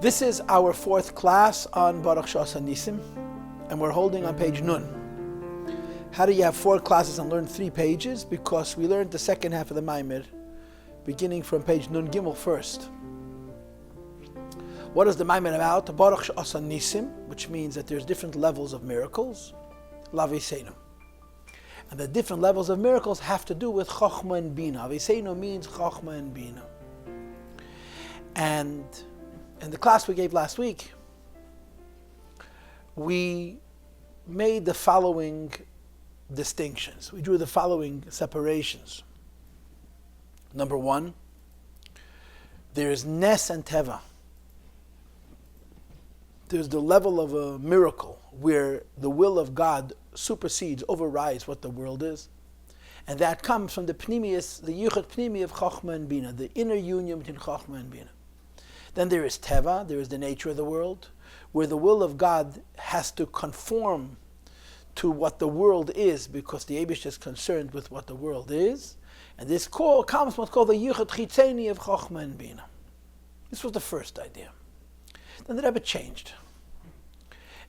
This is our fourth class on Baruch, Sheasah, Nisim, and we're holding on page Nun. How do you have 4 classes and learn 3 pages? Because we learned the second half of the Maamar, beginning from page Nun Gimel first. What is the Maamar about? Baruch, Sheasah, Nisim, which means that there's different levels of miracles, Laviseinu. And the different levels of miracles have to do with Chochmah and Bina. Aviseinu means Chochmah and Bina. And in the class we gave last week, we made the following distinctions. We drew the following separations. Number 1, there is Nes and Teva. There's the level of a miracle where the will of God supersedes, overrides what the world is. And that comes from the Pnimius, the Yichud Pnimi of Chochmah and Bina, the inner union between Chochmah and Bina. Then there is Teva, there is the nature of the world, where the will of God has to conform to what the world is, because the Eibush is concerned with what the world is. And this comes what's called the Yichud Chitzeni of Chochmah and Bina. This was the first idea. Then the Rebbe changed.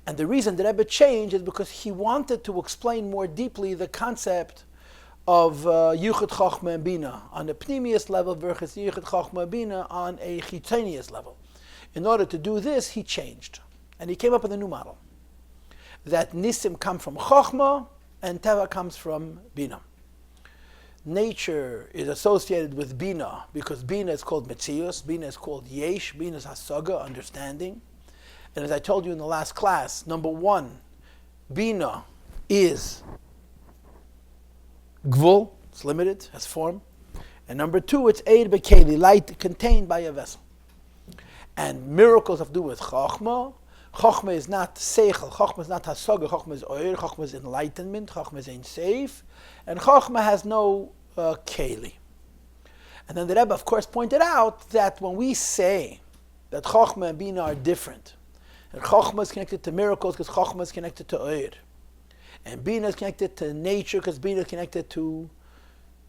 And the reason the Rebbe changed is because he wanted to explain more deeply the concept of Yichud Chochmah and Bina on a Pnimius level versus Yichud Chochmah and Bina on a Chitzenius level. In order to do this, he changed. And he came up with a new model. That Nisim come from Chochmah and Teva comes from Bina. Nature is associated with Bina because Bina is called Metzius, Bina is called Yesh, Bina is Hasaga, understanding. And as I told you in the last class, number 1, Bina is Gvul, it's limited, has form. And number 2, it's Eid Bekeli, light contained by a vessel. And miracles have to do with Chochmah. Chochmah is not Seichel, Chochmah is not Hasaga, Chochmah is Oyer, Chochmah is enlightenment, Chochmah is Ein Seif. And Chochmah has no Keli. And then the Rebbe, of course, pointed out that when we say that Chochmah and Bina are different, and Chochmah is connected to miracles because Chochmah is connected to Oyer, and Bina is connected to nature because Bina is connected to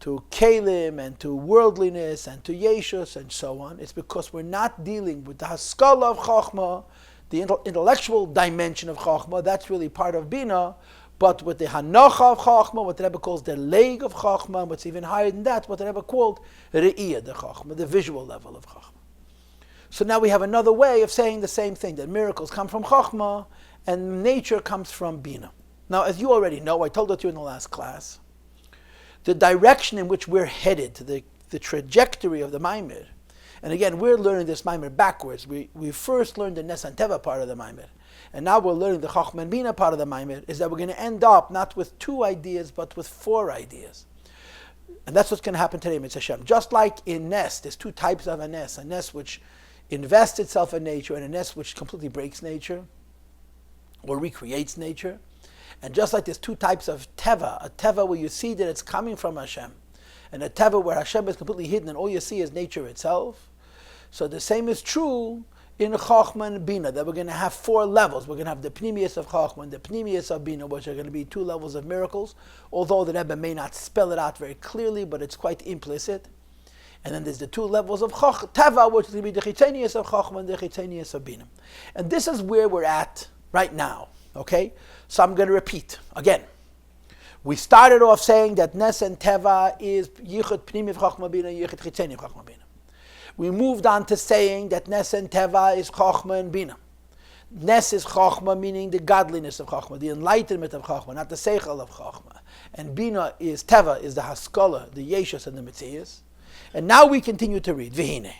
Kalim and to worldliness and to Yeshus and so on. It's because we're not dealing with the Haskalah of Chochmah, the intellectual dimension of Chochmah, that's really part of Bina, but with the Hanocha of Chochmah, what the Rebbe calls the leg of Chochmah, and what's even higher than that, what the Rebbe called Re'iyah, the Chochmah, the visual level of Chochmah. So now we have another way of saying the same thing, that miracles come from Chochmah and nature comes from Bina. Now, as you already know, I told it to you in the last class, the direction in which we're headed, the trajectory of the Maamar, and again, we're learning this Maamar backwards. We first learned the Nes and Teva part of the Maamar, and now we're learning the Chochmah and Bina part of the Maamar, is that we're going to end up not with 2 ideas, but with 4 ideas. And that's what's going to happen today, Mitzvah Hashem. Just like in Nes, there's 2 types of a Nes which invests itself in nature, and a Nes which completely breaks nature, or recreates nature. And just like there's 2 types of Teva, a Teva where you see that it's coming from Hashem, and a Teva where Hashem is completely hidden and all you see is nature itself. So the same is true in Chochmah and Bina, that we're going to have 4 levels. We're going to have the Pnimius of Chochmah and the Pnimius of Bina, which are going to be 2 levels of miracles, although the Rebbe may not spell it out very clearly, but it's quite implicit. And then there's the 2 levels of Teva, which is going to be the Chitzenius of Chochmah and the Chitzenius of Bina. And this is where we're at right now. Okay? So I'm going to repeat again. We started off saying that Nes and Teva is Yichud Pnimi of Chochmah Bina, Yichud Chitzeni of Chochmah Bina. We moved on to saying that Nes and Teva is Chochmah and Bina. Nes is Chochmah, meaning the godliness of Chochmah, the enlightenment of Chochmah, not the Seichel of Chochmah. And Bina is Teva, is the Haskalah, the Yeshus and the Metzius. And now we continue to read, Vihine.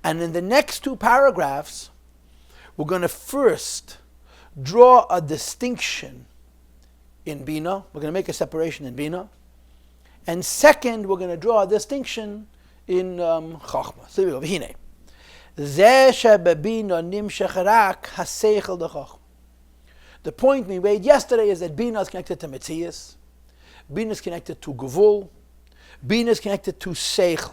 And in the next 2 paragraphs, we're going to first draw a distinction in Bina. We're going to make a separation in Bina. And second, we're going to draw a distinction in Chochmah. So here we go. V'hine. Zeh shebebina nimshech rak haseichel de Chochmah. The point we made yesterday is that Bina is connected to Metzius. Bina is connected to Gevul. Bina is connected to Seichel,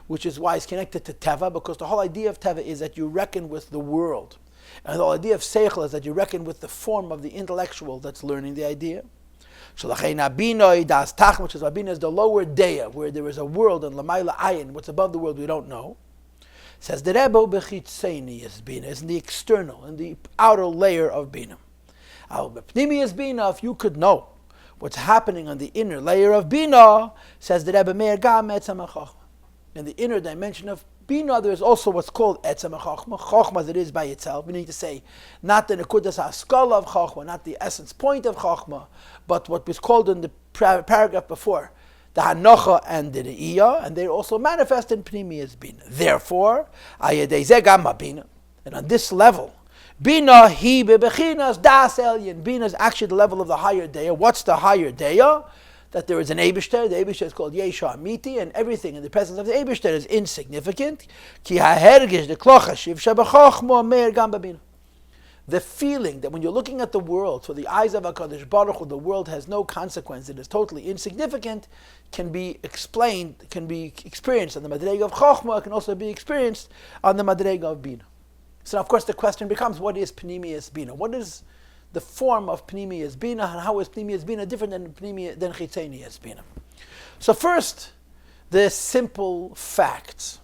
which is why it's connected to Teva, because the whole idea of Teva is that you reckon with the world. And the idea of Seichel is that you reckon with the form of the intellectual that's learning the idea. Which is why Bina is the lower Deya, where there is a world and Lamaila Ayin, what's above the world we don't know. Says the Rebbe, Bechitzeni is Bina, is in the external, in the outer layer of Bina. B'pnimi is Bina, if you could know what's happening on the inner layer of Bina, says the Rebbe Meir Gam Etzem HaChochma. In the inner dimension of Bina, there is also what's called Etzem HaChochma. Chochma as it is by itself. We need to say, not the Nekudas HaSkala of Chochma, not the essence point of Chochma, but what was called in the paragraph before, the Hanocha and the Re'iyah, and they're also manifest in Pnimi as Bina. Therefore, Ayedei Ze Gam Bina, and on this level, Bina hi bebechinas das elyon. Bina is actually the level of the higher daya. What's the higher daya? That there is an Eibishter. The Eibishter is called Yesha Amiti, and everything in the presence of the Eibishter is insignificant. Ki hahergish the klocha shiv shabachochmo meir gam babina. The feeling that when you're looking at the world through the eyes of HaKadosh Baruch Hu, the world has no consequence, it is totally insignificant, can be explained, can be experienced on the Madrega of Chochma, can also be experienced on the Madrega of Bina. So of course the question becomes, what is Pnimius Bina? What is the form of Pnimius Bina, and how is Pnimius Bina different than Chitzenius Bina? So first, the simple facts.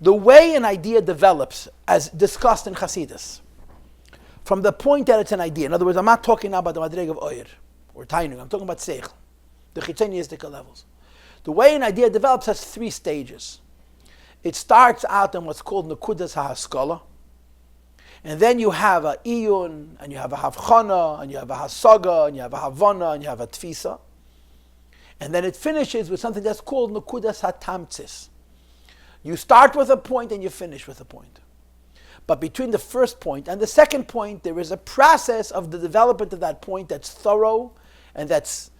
The way an idea develops, as discussed in Chassidus, from the point that it's an idea. In other words, I'm not talking now about the Madreg of Oyer or Tainug, I'm talking about Seichel, the Chitzeniistic levels. The way an idea develops has three stages. It starts out in what's called Nekudas HaHaskala, and then you have a Iyun, and you have a Havchana, and you have a Hasaga, and you have a Havana, and you have a Tfisa. And then it finishes with something that's called Nekudas HaTamtzis. You start with a point and you finish with a point. But between the first point and the second point, there is a process of the development of that point that's thorough, and that's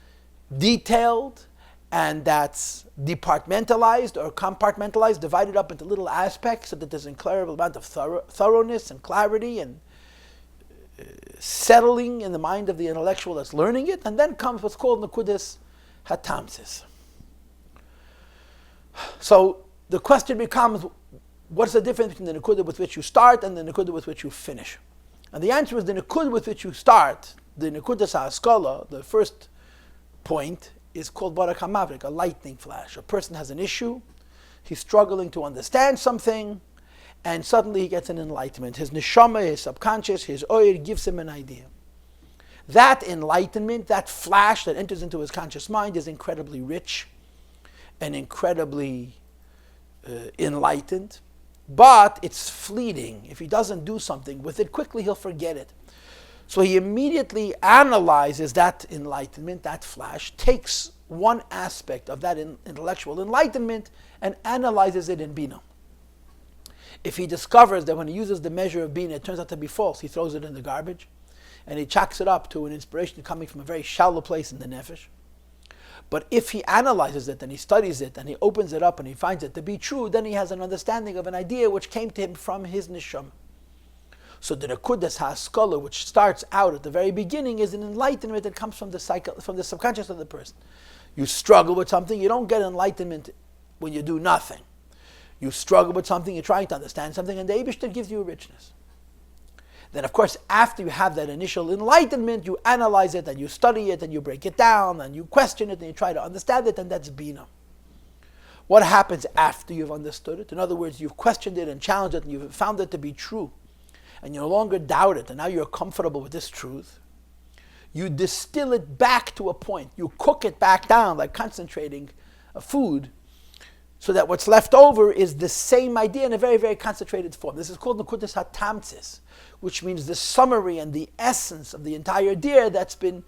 detailed, and that's departmentalized or compartmentalized, divided up into little aspects so that there's an incredible amount of thoroughness and clarity and settling in the mind of the intellectual that's learning it. And then comes what's called Nekudas HaTamtzis. So the question becomes, what's the difference between the Nekudah with which you start and the Nekudah with which you finish? And the answer is the Nekudah with which you start, the Nekudas HaSkala, the first point, is called Baruch HaMavrik, a lightning flash. A person has an issue, he's struggling to understand something, and suddenly he gets an enlightenment. His neshama, his subconscious, his oyer gives him an idea. That enlightenment, that flash that enters into his conscious mind is incredibly rich and incredibly enlightened, but it's fleeting. If he doesn't do something with it quickly, he'll forget it. So he immediately analyzes that enlightenment, that flash, takes one aspect of that intellectual enlightenment and analyzes it in Bina. If he discovers that when he uses the measure of Bina, it turns out to be false, he throws it in the garbage, and he chalks it up to an inspiration coming from a very shallow place in the nefesh. But if he analyzes it and he studies it and he opens it up and he finds it to be true, then he has an understanding of an idea which came to him from his neshama. So the Nekudas HaSkala, which starts out at the very beginning, is an enlightenment that comes from the subconscious of the person. You struggle with something, you don't get enlightenment when you do nothing. You struggle with something, you're trying to understand something, and the Eibishter gives you a richness. Then of course, after you have that initial enlightenment, you analyze it, and you study it, and you break it down, and you question it, and you try to understand it, and that's Bina. What happens after you've understood it? In other words, you've questioned it and challenged it, and you've found it to be true, and you no longer doubt it, and now you're comfortable with this truth. You distill it back to a point. You cook it back down, like concentrating a food, so that what's left over is the same idea in a very, very concentrated form. This is called Nekudas HaTamtzis, which means the summary and the essence of the entire idea that's been,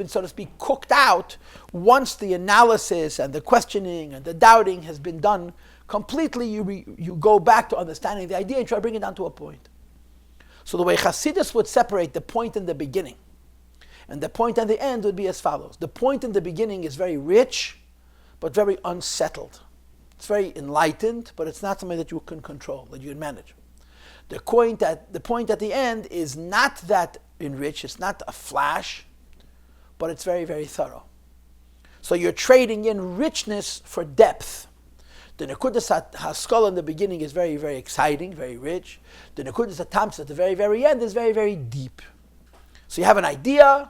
so to speak, cooked out once the analysis and the questioning and the doubting has been done completely. You go back to understanding the idea and try to bring it down to a point. So the way Chassidus would separate the point in the beginning and the point at the end would be as follows. The point in the beginning is very rich, but very unsettled. It's very enlightened, but it's not something that you can control, that you can manage. The point at the end is not that enriched, it's not a flash, but it's very, very thorough. So you're trading in richness for depth. The Nekudas HaSkala in the beginning is very, very exciting, very rich. The Nekudas HaTamtzis at the very, very end is very, very deep. So you have an idea.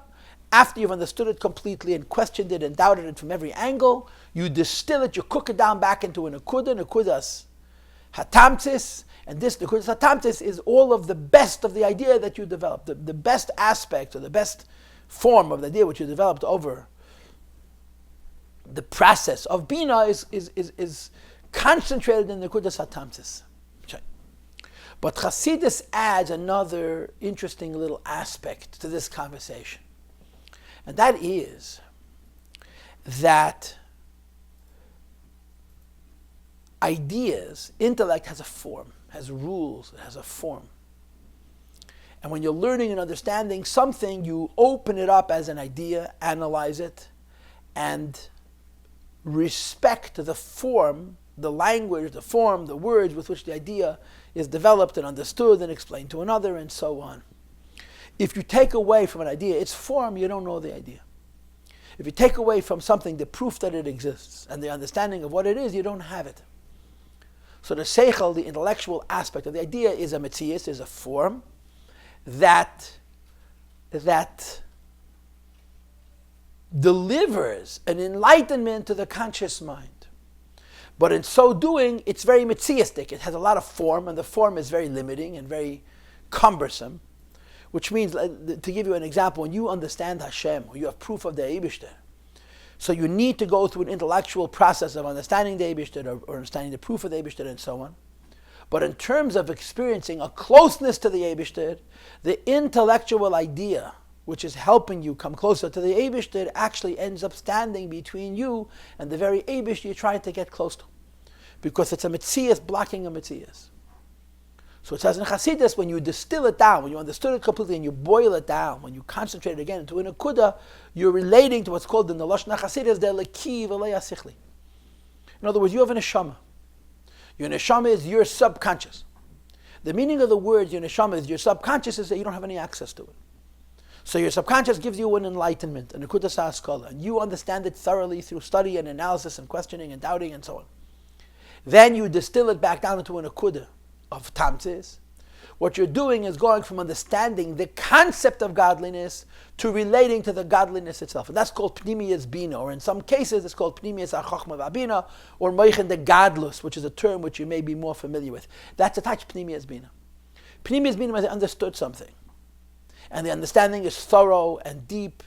After you've understood it completely and questioned it and doubted it from every angle, you distill it, you cook it down back into a Nekudas Hatamtis, and this, the Nekudas Hatamtis, is all of the best of the idea that you developed, the best aspect or the best form of the idea which you developed over the process of Bina is concentrated in the Nekudas Hatamtis. But Chassidus adds another interesting little aspect to this conversation. And that is that ideas, intellect has a form, has rules, it has a form. And when you're learning and understanding something, you open it up as an idea, analyze it, and respect the form, the language, the form, the words with which the idea is developed and understood and explained to another, and so on. If you take away from an idea its form, you don't know the idea. If you take away from something the proof that it exists and the understanding of what it is, you don't have it. So the seichel, the intellectual aspect of the idea, is a metzius, is a form that delivers an enlightenment to the conscious mind. But in so doing, it's very metziistic. It has a lot of form, and the form is very limiting and very cumbersome, which means, to give you an example, when you understand Hashem, or you have proof of the Eibishter, so you need to go through an intellectual process of understanding the Eibishter or understanding the proof of the Eibishter and so on. But in terms of experiencing a closeness to the Eibishter, the intellectual idea, which is helping you come closer to the Eibishter, actually ends up standing between you and the very Eibishter you're trying to get close to. Because it's a metzias blocking a metzias. So it says in Chassidus, when you distill it down, when you understood it completely and you boil it down, when you concentrate it again into a nekuda, you're relating to what's called in the Lashon Chassidus, the leki v'lei asichli. In other words, you have a neshama. Your neshama is your subconscious. The meaning of the words your neshama is your subconscious is that you don't have any access to it. So your subconscious gives you an enlightenment, a nekudas haskala, and you understand it thoroughly through study and analysis and questioning and doubting and so on. Then you distill it back down into a nekuda of tamtis. What you're doing is going from understanding the concept of godliness to relating to the godliness itself. And that's called pnimiyas bina, or in some cases it's called pnimiyas achachma v'abina, or moichen de gadlus, which is a term which you may be more familiar with. That's attached pnimiyas bina. Pnimiyas bina means I understood something. And the understanding is thorough and deep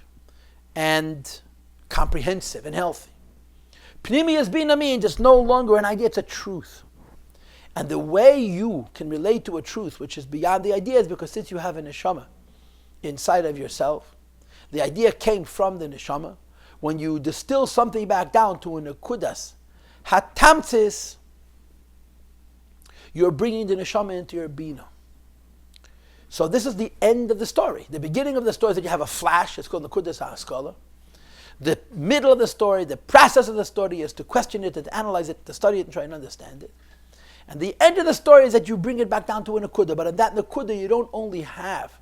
and comprehensive and healthy. Pnimiyas bina means it's no longer an idea, it's a truth. And the way you can relate to a truth which is beyond the idea is because since you have a neshama inside of yourself, the idea came from the neshama. When you distill something back down to a nekudas hatamtis, you're bringing the neshama into your bina. So this is the end of the story. The beginning of the story is that you have a flash. It's called nekudas haskala. The middle of the story, the process of the story is to question it and to analyze it, to study it and try and understand it. And the end of the story is that you bring it back down to a nekuda. But in that nekuda, you don't only have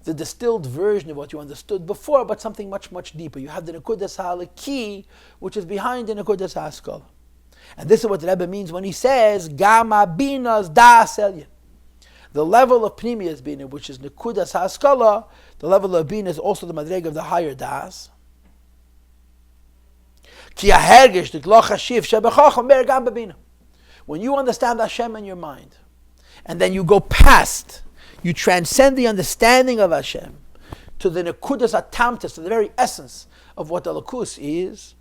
the distilled version of what you understood before, but something much, much deeper. You have the nekudas halaki, which is behind the nekudas haskala. And this is what the Rebbe means when he says, Gama binas das elyon. The level of pnimiyas bina, which is nekudas haskala, the level of bina is also the madreg of the higher das. Ki ahergish dikloch hashiv shebechacham ber gam bebina. When you understand Hashem in your mind, and then you go past, you transcend the understanding of Hashem to the nekudas atamtis, to the very essence of what the lakus is,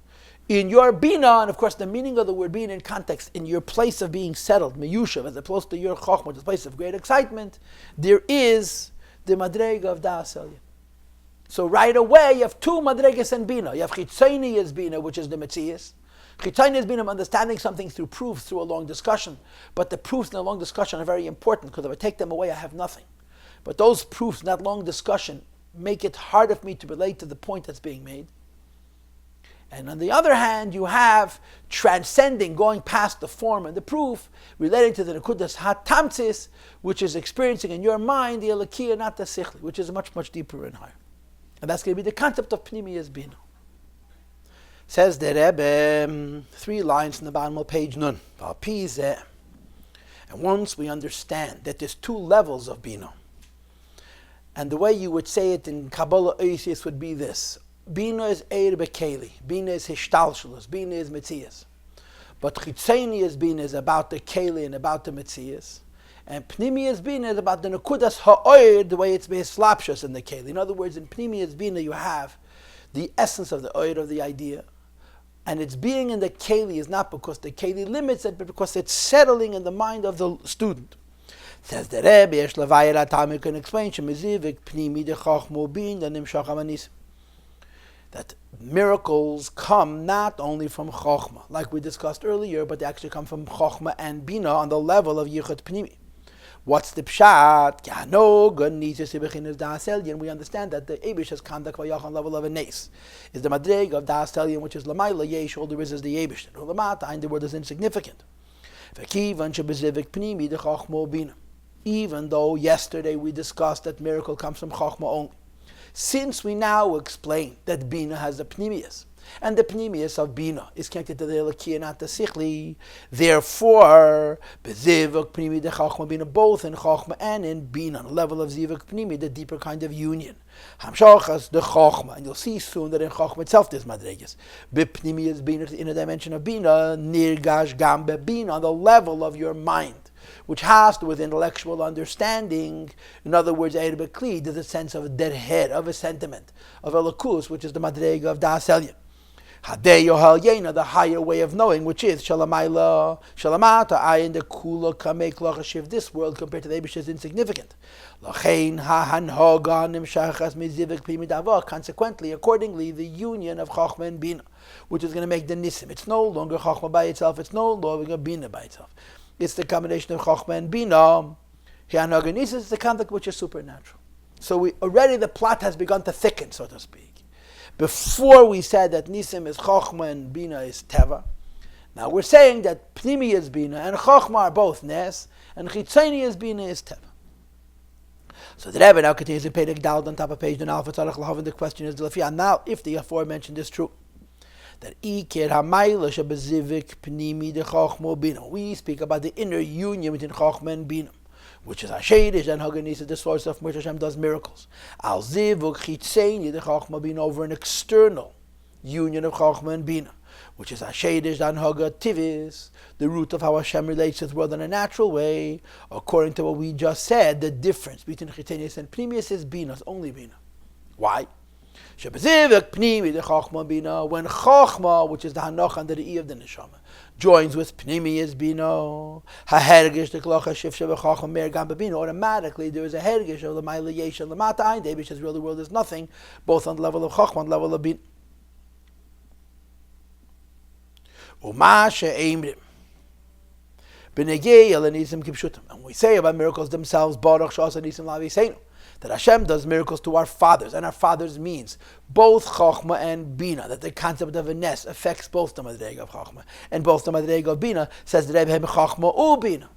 in your bina, and of course the meaning of the word bina in context, in your place of being settled, meyushav, as opposed to your chokhmah, the place of great excitement, there is the madrega of da'as elyon. So right away you have two madregas and bina. You have chitzoniyas bina, which is the metzias. Chitzoniyas bina, understanding something through proof, through a long discussion. But the proofs in a long discussion are very important, because if I take them away, I have nothing. But those proofs in that long discussion make it harder for me to relate to the point that's being made. And on the other hand, you have transcending, going past the form and the proof, relating to the nekudas hatamtzis, which is experiencing in your mind the elakia, not the sichli, which is much, much deeper and higher. And that's going to be the concept of pnimiyas bina. Says the Rebbe, 3 lines in the bottom of page nun. And once we understand that there's 2 levels of bina, and the way you would say it in Kabbalah Oasis would be this: Bina is Eir Bekeli, Bina is Hishtalshalos, Bina is Metzias. But Chitzonius Bina is about the Keli and about the Metzias. And Pnimius Bina is about the Nekudas Ha'oid, the way it's made slapshus in the Keli. In other words, in Pnimius Bina you have the essence of the Oid of the idea. And its being in the Keli is not because the Keli limits it, but because it's settling in the mind of the student. Says the Rebbe, Yesh Levayir HaTalmid can explain, Shemizivik Pnimi de Chachmo Bin, the Nimshach HaNisim. That miracles come not only from Chokhmah, like we discussed earlier, but they actually come from Chokhmah and Bina on the level of Yichud Pnimi. What's the pshat? And we understand that the Eibish's conduct by Yachon level of a nace is the madreg of Das Elyon, which is Lamaila Yesh, all there is the Eibish. Ulamata, and the word is insignificant. Even though yesterday we discussed that miracle comes from Chokhmah only. Since we now explain that Bina has a Pnimius, and the Pnimius of Bina is connected to the Elikia, not the Sichli, therefore, Bezivuk Pnimi de Chachma Bina, both in Chachma and in Bina, on the level of Zivuk Pnimi, the deeper kind of union. Hamshachas the Chachma, and you'll see soon that in Chachma itself there's Madregas. Bipnimius Bina, the inner dimension of Bina, Nirgash Gambe Bina, on the level of your mind, which has to do with intellectual understanding. In other words, Eir Bekli, there's a sense of a dead head, of a sentiment, of Elokus, which is the Madrega of Das Elyon. Hadei Yohal Yena, the higher way of knowing, which is Shalamayla, Shalamata, I in the Kula Kamek Lachashiv, this world compared to the Eibush is insignificant. Lachein Hahan Hogan Nimshachas Mizivik Pimidava, consequently, accordingly, the union of Chachma and Bina, which is going to make the Nisim. It's no longer Chachma by itself, it's no longer Bina by itself. It's the combination of Chokhmah and Bina. Nisim is the conduct which is supernatural. So the plot has begun to thicken, so to speak. Before we said that Nisim is Chokhmah and Bina is Teva. Now we're saying that Pnimi is Bina and Chokhmah are both Nes, and Chitzoni is Bina is Teva. So the Rebbe now continues in Perek Daled on top of page 9 Alpha Tzarech Lahav, and the question is, now if the aforementioned is true, that Iker HaMayla Shabazivik Pnimi de Chachmo Bina. We speak about the inner union between Chachma and Bina, which is Hashedish and Haganis, the source of which Hashem does miracles. Al Zivuk Chitzeni de Chachma Bina, over an external union of Chachma and Bina, which is Hashedish and Hagativis, the root of how Hashem relates to the world in a natural way. According to what we just said, the difference between Chitzenius and Pnimius is Bina, only Bina. Why? When Chokhmah, which is the Hanoch and the Re'i of the Neshama, joins with Pnimius Bina, automatically there is a Hergish of the Maila Yesh and the Mata'ayin, the Eibush real, the world is nothing, both on the level of Chokhmah and the level of Bina. And we say about miracles themselves, Baruch, Sheasah, Nisim, Lavi, that Hashem does miracles to our fathers, and our fathers means both Chokhmah and Bina, that the concept of a Nes affects both the Madrega of Chokhmah and both the Madrega of Bina, says the Rebbe Chokhmah u Bina.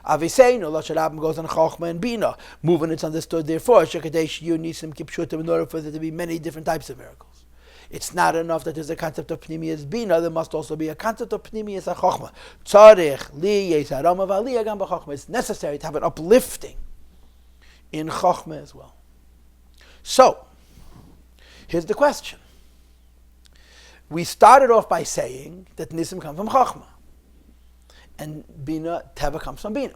Aviseinu, Lashon Rabim goes on Chokhmah and Bina. Moving it's understood, therefore, Shekadesh Yu Nisim Kipshutim, in order for there to be many different types of miracles. It's not enough that there's a concept of Pnimius Bina, there must also be a concept of Pnimius Chokhmah. Tzarech li yesarama v'aliyah gam b'Chokhmah. It's necessary to have an uplifting in Chokhmah as well. So, here's the question. We started off by saying that Nisim comes from Chokhmah, and Bina, Teva comes from Bina.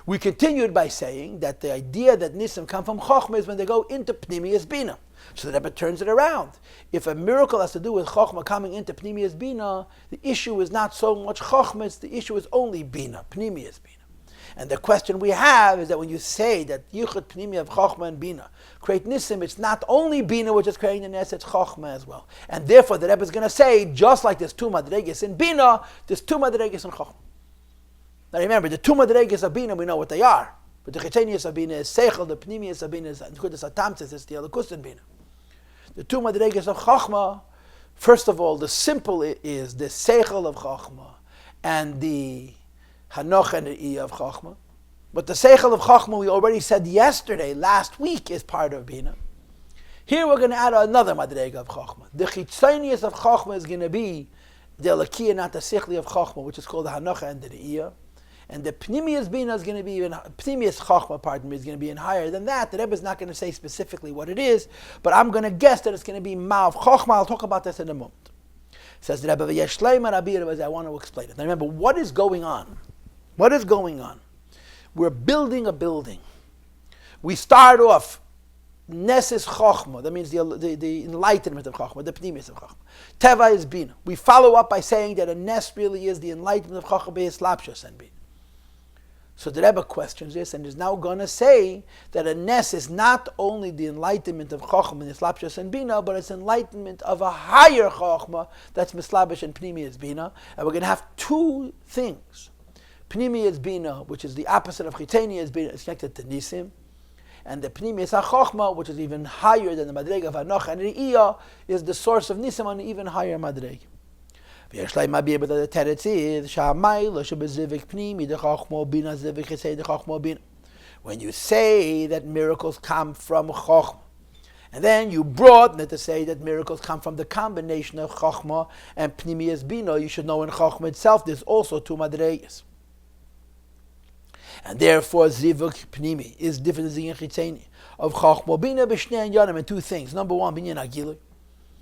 We continued by saying that the idea that Nisim come from Chokhmah is when they go into Pnimius Bina. So the Rebbe turns it around. If a miracle has to do with Chokhmah coming into Pnimius Bina, the issue is not so much Chokhmah, the issue is only Bina, Pnimius Bina. And the question we have is that when you say that Yichud Pnimi of Chokhmah and Bina create Nisim, it's not only Bina which is creating the Nes, it's Chokhmah as well. And therefore the Rebbe is going to say, just like there's two Madregas in Bina, there's two Madregas in Chokhmah. Now remember, the two Madregas of Bina, we know what they are. But the Chitzenius of Bina is Seichel, the Pnimius of Bina is Nekudas Atamtzis, it's the Elokus in Bina. The two Madregas of Chokhmah, first of all, the simple is the Seichel of Chokhmah and the Hanoch and the of Chokhmah. But the Seichel of Chokhmah, we already said yesterday, last week, is part of Bina. Here we're going to add another Madrega of Chokhmah. The Chitzonius of Chokhmah is going to be the Elikia, not the Sichli of Chokhmah, which is called the Hanoch and the Re'iyah. And the Pnimius Bina is going to be even, Pnimius Chokhmah, pardon me, is going to be in higher than that. The Rebbe is not going to say specifically what it is, but I'm going to guess that it's going to be Ma'av Chokhmah. I'll talk about this in a moment. Says the Rebbe, I want to explain it. Now remember, what is going on? What is going on? We're building a building. We start off, Nes is Chochma, that means the enlightenment of Chochma, the Pnimis of Chochma. Teva is Bina. We follow up by saying that a Nes really is the enlightenment of Chochma, Slapshas and Bina. So the Rebbe questions this and is now going to say that a Nes is not only the enlightenment of Chochma and Slapshas and Bina, but it's enlightenment of a higher Chochma that's Mislabish and Pnimi Bina. And we're going to have two things. Pnimi Bina, which is the opposite of Chiteni Bina, is connected to Nisim. And the Pnimi Chochma, which is even higher than the Madrega of Anoch and Re'iyah, is the source of Nisim on an even higher Madrega. But the teretz is when you say that miracles come from Chochma, and then you broaden it to say that miracles come from the combination of Chochma and Pnimiyas Bina, you should know in Chochma itself there's also two Madregas. And therefore Zivuk Pnimi is different than Zivuk Chitzeni of Chochma Bina b'shnei Yanim, and two things. Number one, Binyan Agilui.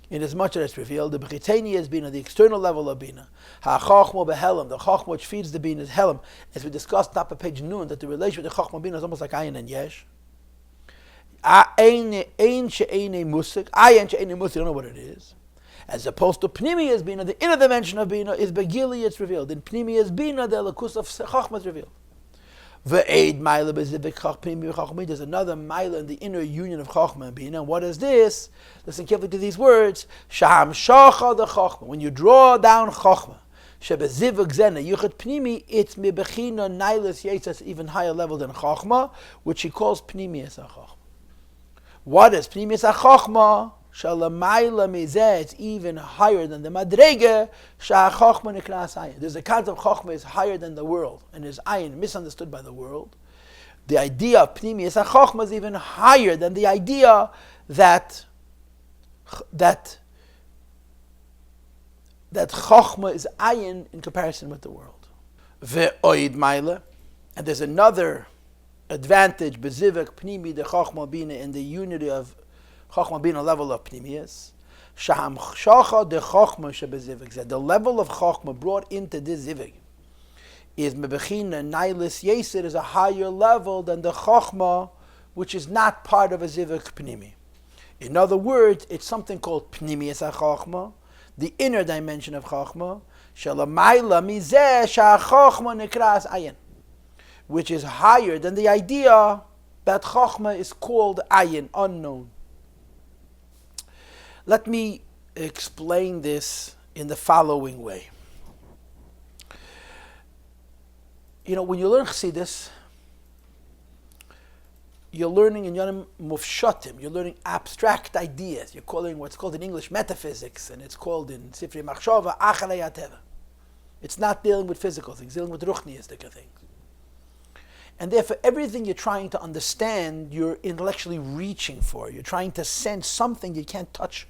In as much as it's revealed, the B'chiteni is Bina, the external level of Bina. Ha-Chochma b'Helam, the Chochma which feeds the Bina is Helam. As we discussed top of page Nun, that the relation with the Chochma Bina is almost like Ayin and Yesh. Ayin she'eine musik, Ayin she'eine musik, you don't know what it is. As opposed to Pnimi is Bina, the inner dimension of Bina is Begili, it's revealed. In Pnimi is Bina, the Lakus of Chochma is revealed. There's another mila in the inner union of Chochma and Bina. What is this? Listen carefully to these words. Shaham shacha the Chochma. When you draw down Chochma, shebezivuk zena yuchat pnimi, it's mibechina nailis yetzas, even higher level than Chochma, which he calls pnimi es Chochma. What is pnimi es Chochma? Shalamayla mizeh, it's even higher than the madrege. Shah Chochma nikras ayin. There's a concept of Chochma is higher than the world, and is ayin misunderstood by the world. The idea of Pnimi Yesa Chochma is even higher than the idea that Chochma is ayin in comparison with the world. Ve'oid Maila, and there's another advantage bezivek Pnimi de Chochma Bina in the unity of Chochma Bina level of Pnimiyas. Shaham Shacha de Chochma shebezivik. The level of Chochma brought into this zivik is mebechina nailis yeser, is a higher level than the Chochma which is not part of a zivik Pnimi. In other words, it's something called Pnimiyas HaChochma, the inner dimension of Chochma, shalamayla mizeh sha'chochma nikras ayin, which is higher than the idea that Chochma is called ayin, unknown. Let me explain this in the following way. You know, when you learn Chassidus, you're learning in Yonim Mufshatim, you're learning abstract ideas. You're calling what's called in English metaphysics, and it's called in Sifri Machshava Acharei HaTeva. It's not dealing with physical things, dealing with ruchniistic things. And therefore, everything you're trying to understand, you're intellectually reaching for. You're trying to sense something you can't touch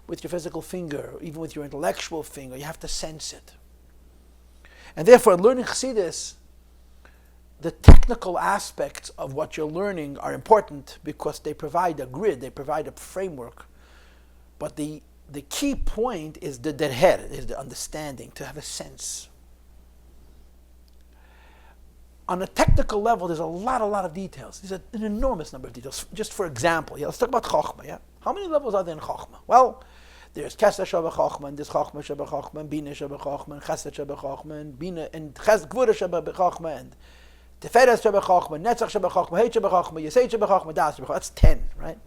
with your physical finger, or even with your intellectual finger. You have to sense it. And therefore, in learning Chassidus, the technical aspects of what you're learning are important because they provide a grid, they provide a framework. But the key point is the derher, is the understanding, to have a sense. On a technical level, there's a lot of details. There's an enormous number of details. Just for example, let's talk about Chochma. Yeah? How many levels are there in Chochma? Well, there's Kesser Sheba Chochma, and there's Chochma Sheba Chochma, and Bina Sheba Chochma, and Chesed Sheba Chochma, and Bina, and Gvura Sheba Chochma, and Teferes Sheba Chochma, Netzach Sheba Chochma, Heit Sheba Chochma, Yeseit Sheba Chochma, Das Sheba Chochma. That's 10, right?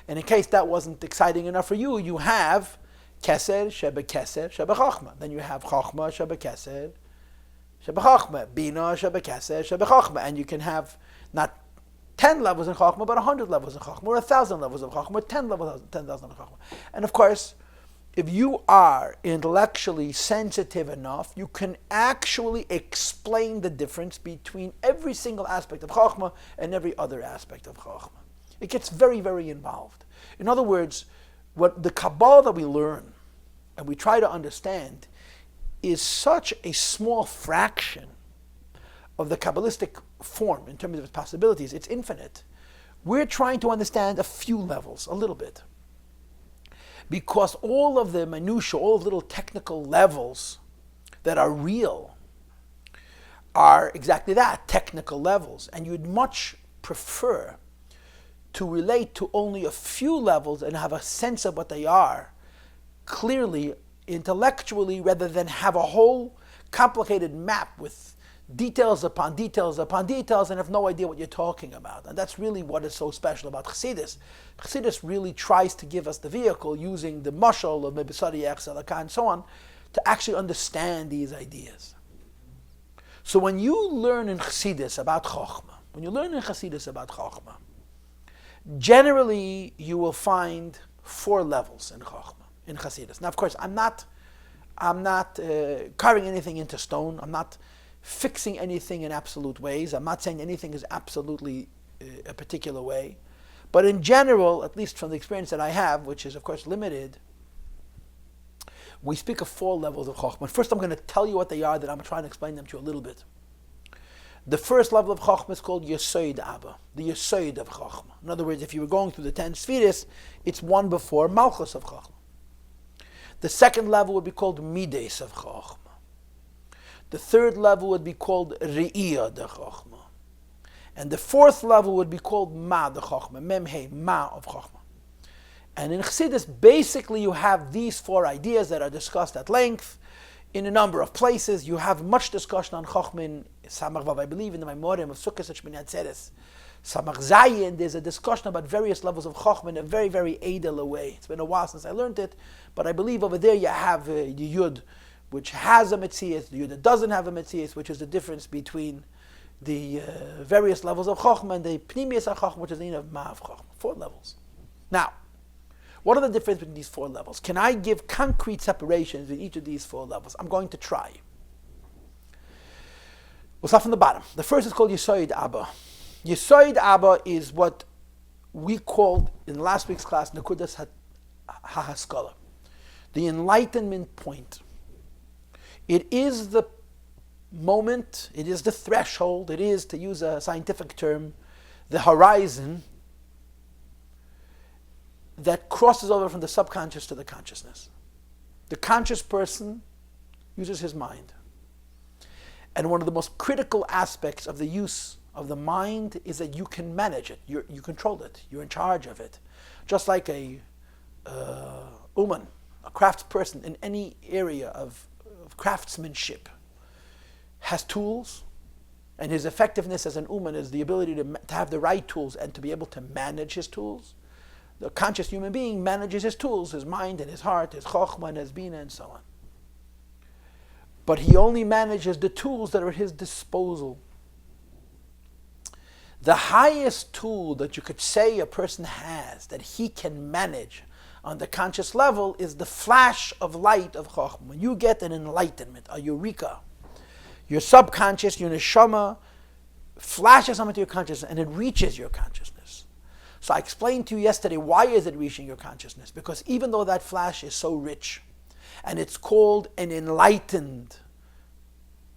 And in case that wasn't exciting enough for you, you have Keser Sheba Chochma. Then you have Chochma Sheba Keser Sheba Chochma, Bina Sheba Keser Sheba Chochma, and you can have not 10 levels in Chochma, but 100 levels in Chochma, or 1,000 levels of Chochma, or 10,000 of Chochma. And of course, if you are intellectually sensitive enough, you can actually explain the difference between every single aspect of Chochma and every other aspect of Chochma. It gets very, very involved. In other words, what the Kabbalah that we learn and we try to understand is such a small fraction of the Kabbalistic form in terms of its possibilities. It's infinite. We're trying to understand a few levels, a little bit. Because all of the minutiae, all of the little technical levels that are real are exactly that, technical levels. And you'd much prefer to relate to only a few levels and have a sense of what they are clearly, intellectually, rather than have a whole complicated map with details upon details upon details and have no idea what you're talking about. And that's really what is so special about Chassidus. Chassidus really tries to give us the vehicle using the mashal of Mebisari Yechzelaka and so on to actually understand these ideas. So when you learn in Chassidus about Chochmah, generally you will find 4 levels in Chochmah, in Chassidus. Now, of course, I'm not carving anything into stone. I'm not fixing anything in absolute ways. I'm not saying anything is absolutely a particular way. But in general, at least from the experience that I have, which is of course limited, we speak of 4 levels of Chochmah. First, I'm going to tell you what they are, then I'm trying to explain them to you a little bit. The first level of Chochmah is called Yesoid Abba, the Yesoid of Chochmah. In other words, if you were going through the 10 Sfiris, it's one before Malchus of Chochmah. The second level would be called Mides of Chochmah. The third level would be called Re'iyah de Chochmah. And the fourth level would be called Ma de Chochmah, Memhe, Ma of Chochmah. And in Chassidus, basically you have these 4 ideas that are discussed at length in a number of places. You have much discussion on Chochmah in Samach Vav, I believe, in the Maamar of Sukkot Shmini Atzeres. Samach Zayin, there's a discussion about various levels of Chochmah in a very, very edel way. It's been a while since I learned it, but I believe over there you have the Yud, which has a Metzias, the Yud that doesn't have a Metzias, which is the difference between the various levels of Chochmah and the Pnimius of Chochmah, which is the Yin of Ma of Chochmah. 4 levels. Now, what are the differences between these 4 levels? Can I give concrete separations in each of these 4 levels? I'm going to try. We'll start from the bottom. The first is called Yesoid Abba. Yesoid Abba is what we called in last week's class Nekudas HaHaskalah, the enlightenment point. It is the moment, it is the threshold, it is, to use a scientific term, the horizon that crosses over from the subconscious to the consciousness. The conscious person uses his mind. And one of the most critical aspects of the use of the mind is that you can manage it, you control it, you're in charge of it. Just like a uman, a craftsperson in any area of craftsmanship has tools, and his effectiveness as an uman is the ability to have the right tools and to be able to manage his tools. The conscious human being manages his tools, his mind and his heart, his chokhmah and his bina and so on. But he only manages the tools that are at his disposal. The highest tool that you could say a person has that he can manage on the conscious level is the flash of light of chokhmah. When you get an enlightenment, a eureka, your subconscious, your neshama, flashes something to your consciousness and it reaches your consciousness. So I explained to you yesterday, why is it reaching your consciousness? Because even though that flash is so rich, and it's called an enlightened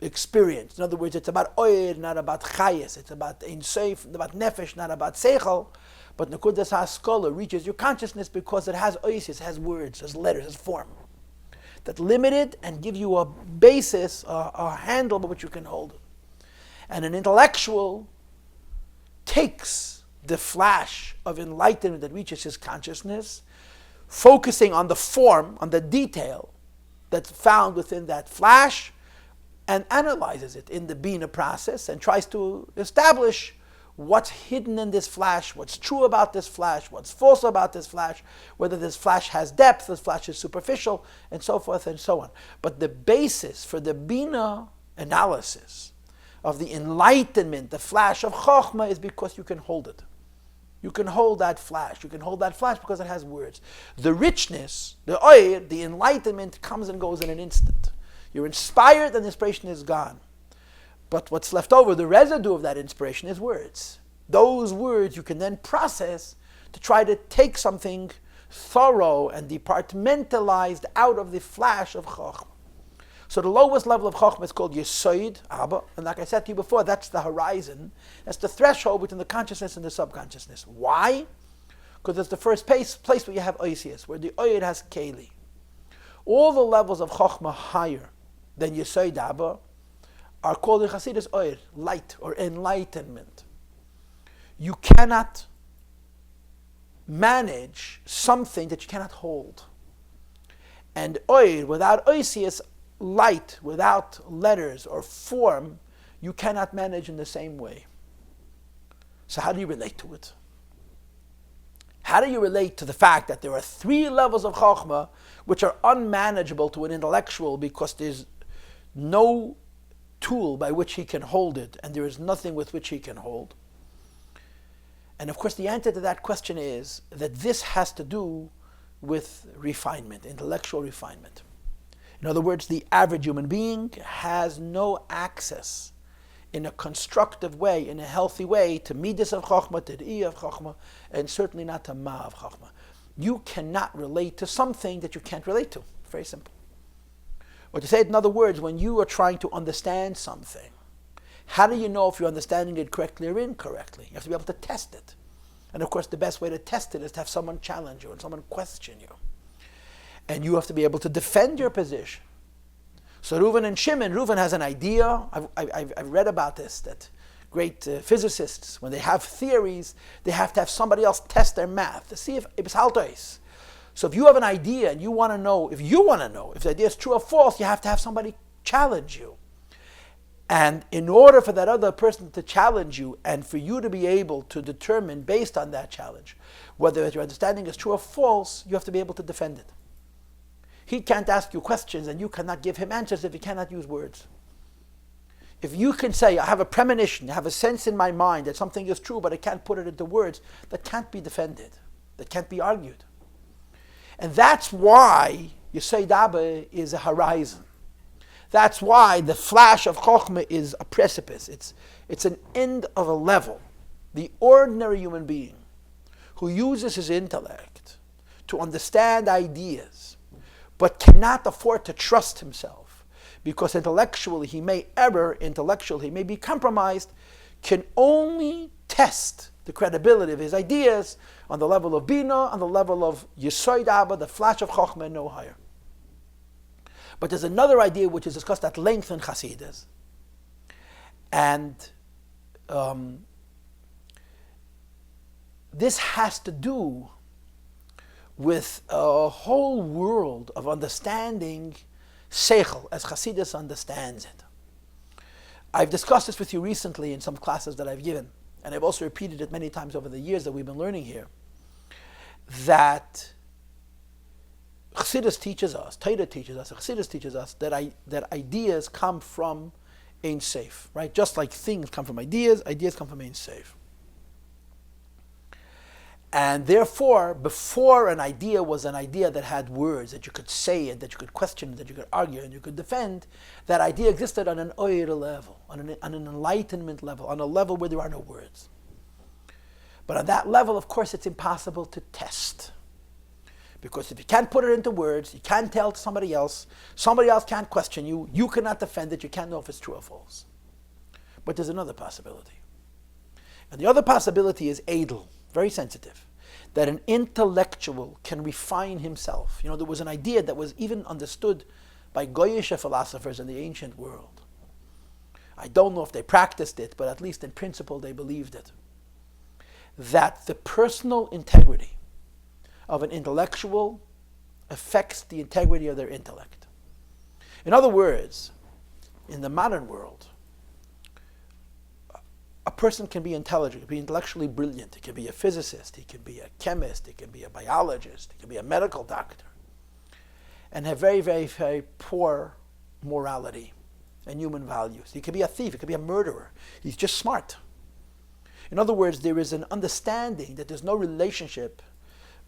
experience. In other words, it's about oir, not about chayes. It's about ein sof, about nefesh, not about seichel. But nekudas haskola reaches your consciousness because it has oisis, has words, has letters, has form. That limit it and give you a basis, a handle by which you can hold it. And an intellectual takes the flash of enlightenment that reaches his consciousness, focusing on the form, on the detail that's found within that flash, and analyzes it in the Bina process and tries to establish what's hidden in this flash, what's true about this flash, what's false about this flash, whether this flash has depth, this flash is superficial, and so forth and so on. But the basis for the Bina analysis of the enlightenment, the flash of Chokhmah, is because you can hold it. You can hold that flash. You can hold that flash because it has words. The richness, the oir, the enlightenment comes and goes in an instant. You're inspired and the inspiration is gone. But what's left over, the residue of that inspiration, is words. Those words you can then process to try to take something thorough and departmentalized out of the flash of Chokhmah. So the lowest level of Chokhmah is called Yesoid Abba, and like I said to you before, that's the horizon. That's the threshold between the consciousness and the subconsciousness. Why? because it's the first place where you have oisius, where the oid has keli. All the levels of chokhmah higher than Yesod Abba are called in Hasidus oid, light or enlightenment. You cannot manage something that you cannot hold. And oid, without oisius, light, without letters or form, you cannot manage in the same way. So how do you relate to it? How do you relate to the fact that there are 3 levels of Chokhmah which are unmanageable to an intellectual because there's no tool by which he can hold it, and there is nothing with which he can hold? And of course the answer to that question is that this has to do with refinement, intellectual refinement. In other words, the average human being has no access in a constructive way, in a healthy way, to midas of chokhmah, to the of chokhmah, and certainly not to ma of chokhmah. You cannot relate to something that you can't relate to. Very simple. Or to say it in other words, when you are trying to understand something, how do you know if you're understanding it correctly or incorrectly? You have to be able to test it. And of course, the best way to test it is to have someone challenge you and someone question you. And you have to be able to defend your position. So Reuven and Shimon, Reuven has an idea. I've read about this, that great physicists, when they have theories, they have to have somebody else test their math to see if it's haltois. So if you have an idea and you want to know if the idea is true or false, you have to have somebody challenge you. And in order for that other person to challenge you and for you to be able to determine based on that challenge whether your understanding is true or false, you have to be able to defend it. He can't ask you questions and you cannot give him answers if he cannot use words. If you can say, I have a premonition, I have a sense in my mind that something is true, but I can't put it into words, that can't be defended, that can't be argued. And that's why Yesod Abba is a horizon. That's why the flash of Chokhmah is a precipice. It's an end of a level. The ordinary human being who uses his intellect to understand ideas, but cannot afford to trust himself, because intellectually he may err, intellectually he may be compromised, can only test the credibility of his ideas on the level of Bina, on the level of Yesod Abba, the flash of Chokhmah, and no higher. But there's another idea which is discussed at length in Hasidus, and this has to do with a whole world of understanding seichel, as Hasidus understands it. I've discussed this with you recently in some classes that I've given, and I've also repeated it many times over the years that we've been learning here, that Chassidus teaches us, Torah teaches us, Chassidus teaches us that ideas come from Ein Sof, right? Just like things come from ideas come from Ein Sof. And therefore, before an idea was an idea that had words, that you could say it, that you could question it, that you could argue and you could defend, that idea existed on an oyer level, on an enlightenment level, on a level where there are no words. But on that level, of course, it's impossible to test. Because if you can't put it into words, you can't tell to somebody else can't question you, you cannot defend it, you can't know if it's true or false. But there's another possibility. And the other possibility is edel, very sensitive, that an intellectual can refine himself. You know, there was an idea that was even understood by Goyish philosophers in the ancient world. I don't know if they practiced it, but at least in principle they believed it. That the personal integrity of an intellectual affects the integrity of their intellect. In other words, in the modern world, a person can be intelligent, be intellectually brilliant. He can be a physicist, he can be a chemist, he can be a biologist, he can be a medical doctor, and have very, very, very poor morality and human values. He could be a thief, he could be a murderer. He's just smart. In other words, there is an understanding that there's no relationship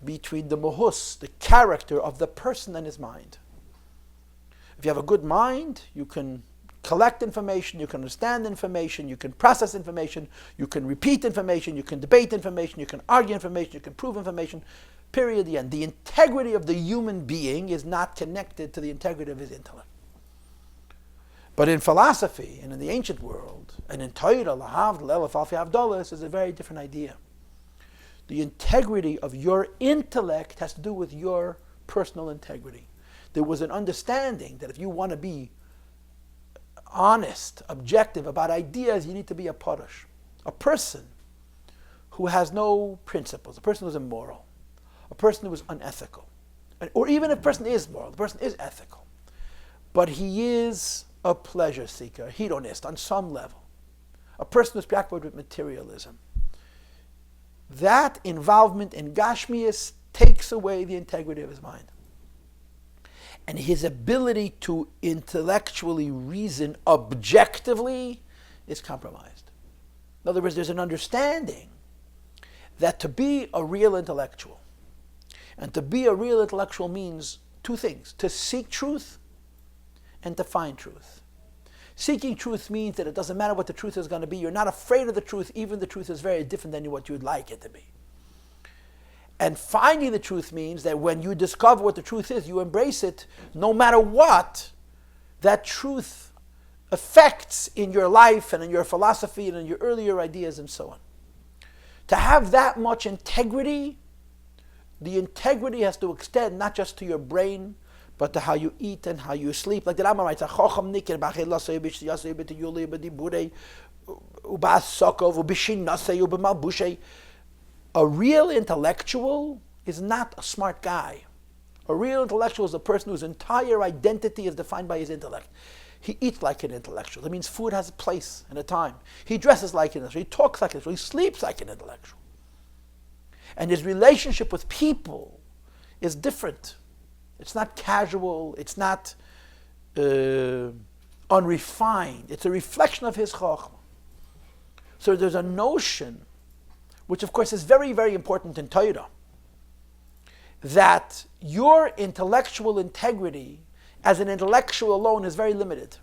between the mohus, the character of the person, and his mind. If you have a good mind, you can collect information, you can understand information, you can process information, you can repeat information, you can debate information, you can argue information, you can prove information, period, the end. The integrity of the human being is not connected to the integrity of his intellect. But in philosophy, and in the ancient world, and in Torah, Lahavdil, Elef Alfi Havdalah, is a very different idea. The integrity of your intellect has to do with your personal integrity. There was an understanding that if you want to be honest, objective about ideas, you need to be a parush. A person who has no principles, a person who is immoral, a person who is unethical, or even if a person is moral, the person is ethical, but he is a pleasure seeker, a hedonist on some level, a person who is preoccupied with materialism. That involvement in Gashmias takes away the integrity of his mind. And his ability to intellectually reason objectively is compromised. In other words, there's an understanding that to be a real intellectual, and to be a real intellectual means two things: to seek truth and to find truth. Seeking truth means that it doesn't matter what the truth is going to be. You're not afraid of the truth, even the truth is very different than what you would like it to be. And finding the truth means that when you discover what the truth is, you embrace it, no matter what that truth affects in your life and in your philosophy and in your earlier ideas and so on. To have that much integrity, the integrity has to extend not just to your brain, but to how you eat and how you sleep. Like the Maamar writes, a real intellectual is not a smart guy. A real intellectual is a person whose entire identity is defined by his intellect. He eats like an intellectual. That means food has a place and a time. He dresses like an intellectual. He talks like an intellectual. He sleeps like an intellectual. And his relationship with people is different. It's not casual. It's not unrefined. It's a reflection of his chokhmah. So there's a notion, which of course is very, very important in Torah, that your intellectual integrity as an intellectual alone is very limited.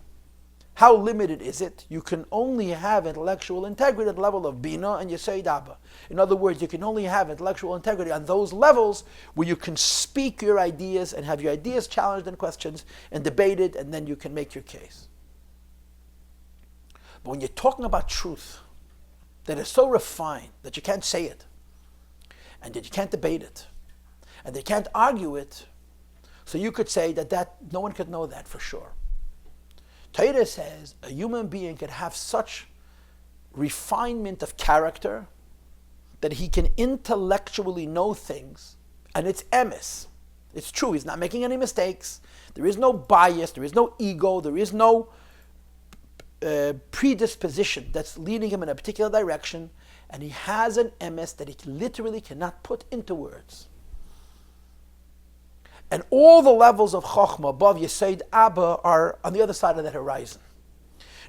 How limited is it? You can only have intellectual integrity at the level of Bina and Yesod Abba. In other words, you can only have intellectual integrity on those levels where you can speak your ideas and have your ideas challenged and questioned and debated, and then you can make your case. But when you're talking about truth that is so refined that you can't say it, and that you can't debate it, and they can't argue it, so you could say that no one could know that for sure. Torah says a human being could have such refinement of character that he can intellectually know things, and it's emes. It's true, he's not making any mistakes. There is no bias, there is no ego, there is no predisposition that's leading him in a particular direction, and he has an emes that he literally cannot put into words. And all the levels of Chokhmah above Yesod Abba are on the other side of that horizon.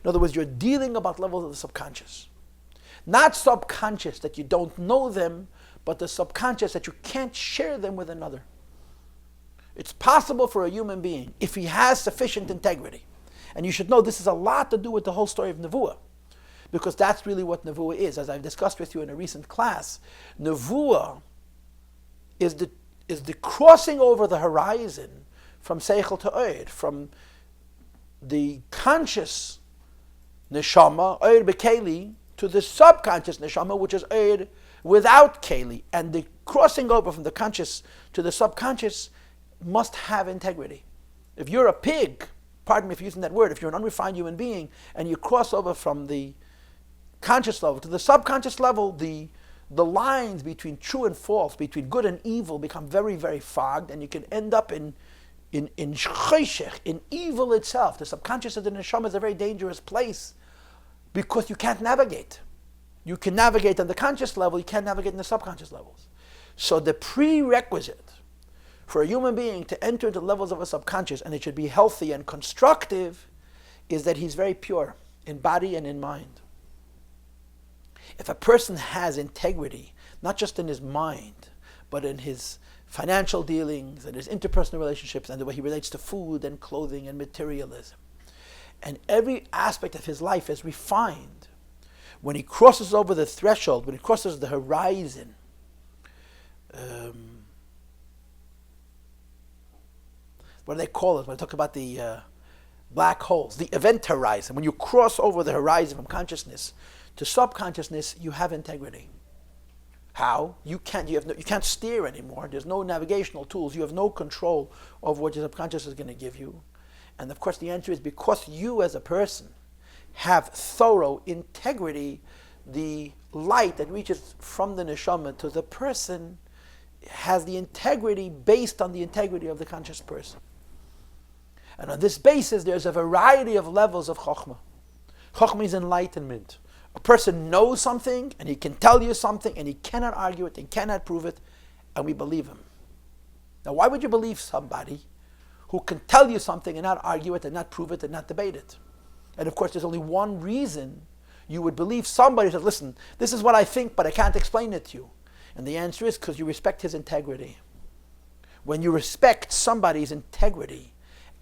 In other words, you're dealing about levels of the subconscious. Not subconscious that you don't know them, but the subconscious that you can't share them with another. It's possible for a human being, if he has sufficient integrity, and you should know this has a lot to do with the whole story of Nevuah, because that's really what Nevuah is. As I've discussed with you in a recent class, Nevuah is the crossing over the horizon from Seichel to Oid, from the conscious neshama, Oid bekeli, to the subconscious neshama, which is Oid without keli. And the crossing over from the conscious to the subconscious must have integrity. If you're a pig, pardon me for using that word, if you're an unrefined human being, and you cross over from the conscious level to the subconscious level, the lines between true and false, between good and evil, become very, very fogged, and you can end up in choshech, in evil itself. The subconscious of the neshama is a very dangerous place because you can't navigate. You can navigate on the conscious level, you can't navigate in the subconscious levels. So the prerequisite for a human being to enter into levels of a subconscious, and it should be healthy and constructive, is that he's very pure in body and in mind. If a person has integrity, not just in his mind, but in his financial dealings and his interpersonal relationships and the way he relates to food and clothing and materialism, and every aspect of his life is refined, when he crosses over the threshold, when he crosses the horizon, what do they call it when I talk about the black holes? The event horizon. When you cross over the horizon from consciousness to subconsciousness, you have integrity. How? You can't steer anymore. There's no navigational tools. You have no control over what your subconscious is going to give you. And of course the answer is because you as a person have thorough integrity, the light that reaches from the neshama to the person has the integrity based on the integrity of the conscious person. And on this basis there's a variety of levels of chokhmah. Chokhmah is enlightenment. A person knows something, and he can tell you something, and he cannot argue it, and cannot prove it, and we believe him. Now, why would you believe somebody who can tell you something and not argue it, and not prove it, and not debate it? And of course, there's only one reason you would believe somebody who says, listen, this is what I think, but I can't explain it to you. And the answer is because you respect his integrity. When you respect somebody's integrity,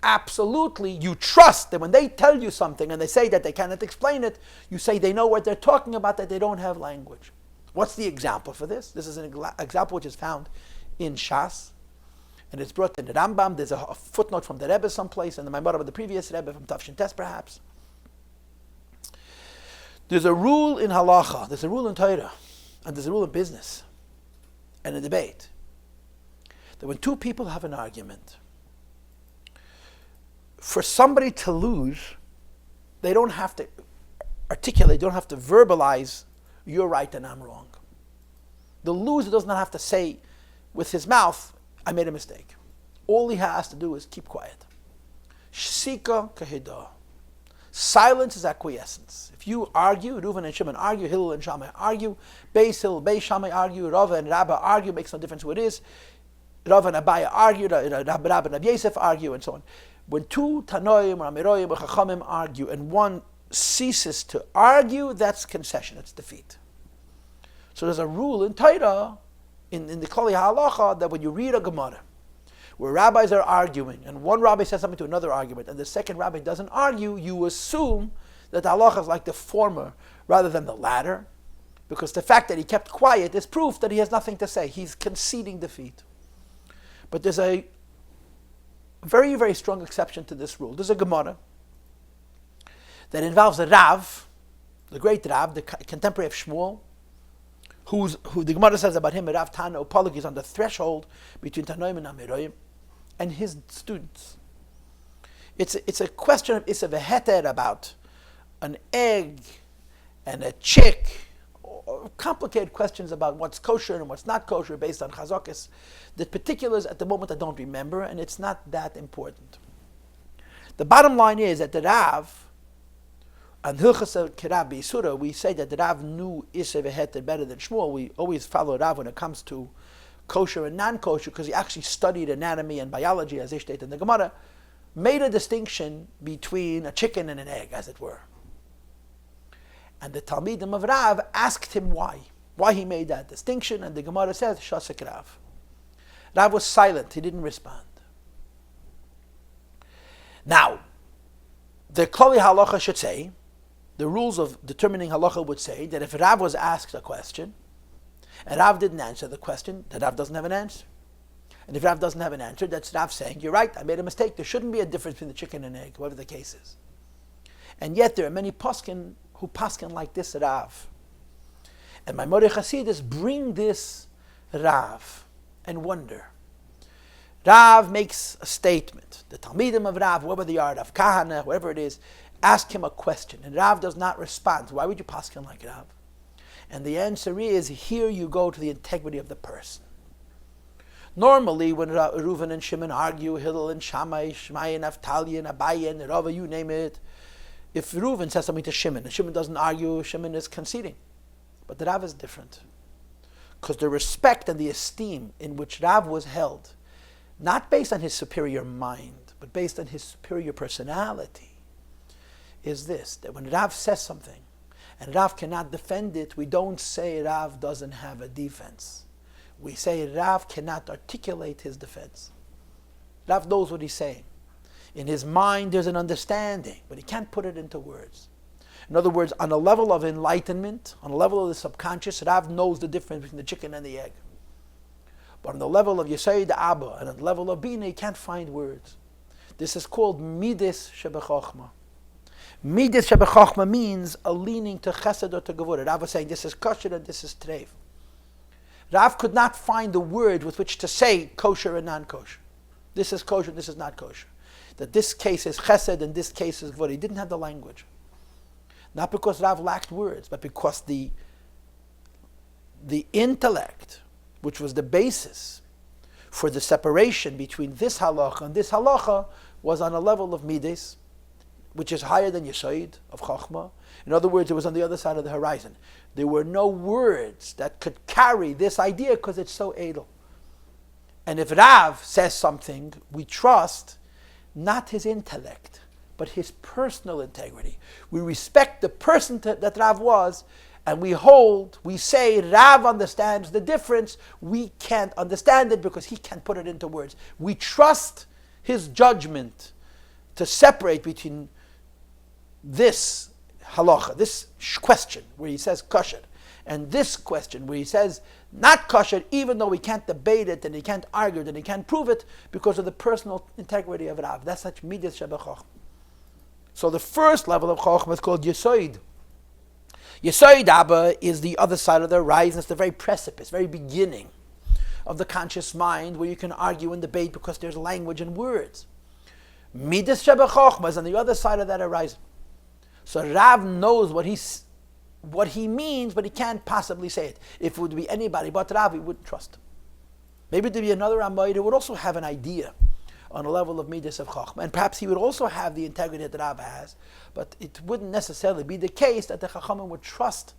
absolutely, you trust that when they tell you something and they say that they cannot explain it, you say they know what they're talking about, that they don't have language. What's the example for this? This is an example which is found in Shas, and it's brought in the Rambam. There's a footnote from the Rebbe someplace, and the Maamar of the previous Rebbe from Tafshin Tes perhaps. There's a rule in halacha, there's a rule in Torah, and there's a rule in business and in debate, that when two people have an argument, for somebody to lose, they don't have to articulate, they don't have to verbalize, you're right and I'm wrong. The loser does not have to say with his mouth, I made a mistake. All he has to do is keep quiet. Sheasah kahida. Silence is acquiescence. If you argue, Reuven and Shimon argue, Hillel and Shammai argue, Beis Hillel, Beis Shammai argue, Rava and Rabba argue, makes no difference who it is. Rava and Abaya argue, Rabba and Rabbi Yosef argue, and so on. When two Tanoim or Amiroim or Chachamim argue and one ceases to argue, that's concession, it's defeat. So there's a rule in Torah, in the Klali HaHalacha, that when you read a Gemara, where rabbis are arguing, and one rabbi says something to another argument, and the second rabbi doesn't argue, you assume that the halacha is like the former rather than the latter, because the fact that he kept quiet is proof that he has nothing to say. He's conceding defeat. But there's a very, very strong exception to this rule. There's a Gemara that involves a Rav, the great Rav, the contemporary of Shmuel, who the Gemara says about him, Rav Tana Upalik, is on the threshold between Tanoim and Amiroim, and his students. It's a question of Issa V'Heter about an egg and a chick, or complicated questions about what's kosher and what's not kosher based on chazakis. The particulars at the moment I don't remember, and it's not that important. The bottom line is that the Rav, and Hilchas Kirav B'Yisura, we say that the Rav knew Issa V'Heter better than Shmuel. We always follow Rav when it comes to kosher and non-kosher, because he actually studied anatomy and biology, as they state in the Gemara, made a distinction between a chicken and an egg, as it were. And the Talmidim of Rav asked him why he made that distinction, and the Gemara says, Shasek Rav. Rav was silent, he didn't respond. Now, the Klali Halacha should say, the rules of determining halacha would say that if Rav was asked a question, and Rav didn't answer the question, then Rav doesn't have an answer. And if Rav doesn't have an answer, that's Rav saying, you're right, I made a mistake. There shouldn't be a difference between the chicken and egg, whatever the case is. And yet there are many poskin who paskin like this Rav. And my Maamar Chasidus bring this Rav and wonder. Rav makes a statement. The Talmidim of Rav, whoever they are, Rav Kahana, whoever it is, ask him a question. And Rav does not respond. Why would you paskin like Rav? And the answer is, here you go to the integrity of the person. Normally, when Reuven and Shimon argue, Hillel and Shammai, Shmai and Naphtali and Abaye and Rava, you name it, if Reuven says something to Shimon, and Shimon doesn't argue, Shimon is conceding. But the Rav is different. Because the respect and the esteem in which Rav was held, not based on his superior mind, but based on his superior personality, is this, that when Rav says something, and Rav cannot defend it, we don't say Rav doesn't have a defense. We say Rav cannot articulate his defense. Rav knows what he's saying. In his mind there's an understanding, but he can't put it into words. In other words, on a level of enlightenment, on a level of the subconscious, Rav knows the difference between the chicken and the egg. But on the level of Yesod Abba, and on the level of Bina, he can't find words. This is called Midas Shebechachma. Midas Shebechachma means a leaning to chesed or to gevurah. Rav was saying this is kosher and this is treif. Rav could not find the word with which to say kosher and non-kosher. This is kosher, this is not kosher. That this case is chesed and this case is gvura. He didn't have the language. Not because Rav lacked words, but because the intellect, which was the basis for the separation between this halacha and this halacha, was on a level of midas, which is higher than Yesod, of Chachma. In other words, it was on the other side of the horizon. There were no words that could carry this idea because it's so edel. And if Rav says something, we trust not his intellect, but his personal integrity. We respect the person that Rav was, and we say Rav understands the difference. We can't understand it because he can't put it into words. We trust his judgment to separate between this halacha, this question where he says kosher, and this question where he says not kosher, even though we can't debate it and he can't argue it and he can't prove it because of the personal integrity of Rav. That's such midas shebechachma. So the first level of chachma is called Yesod. Yesod Abba is the other side of the horizon. It's the very precipice, very beginning of the conscious mind where you can argue and debate because there's language and words. Midas shebechachma is on the other side of that horizon. So Rav knows what he means, but he can't possibly say it. If it would be anybody but Rav, he wouldn't trust him. Maybe there'd be another Ramayid who would also have an idea on a level of midas of chachma, and perhaps he would also have the integrity that Rav has, but it wouldn't necessarily be the case that the Chachamim would trust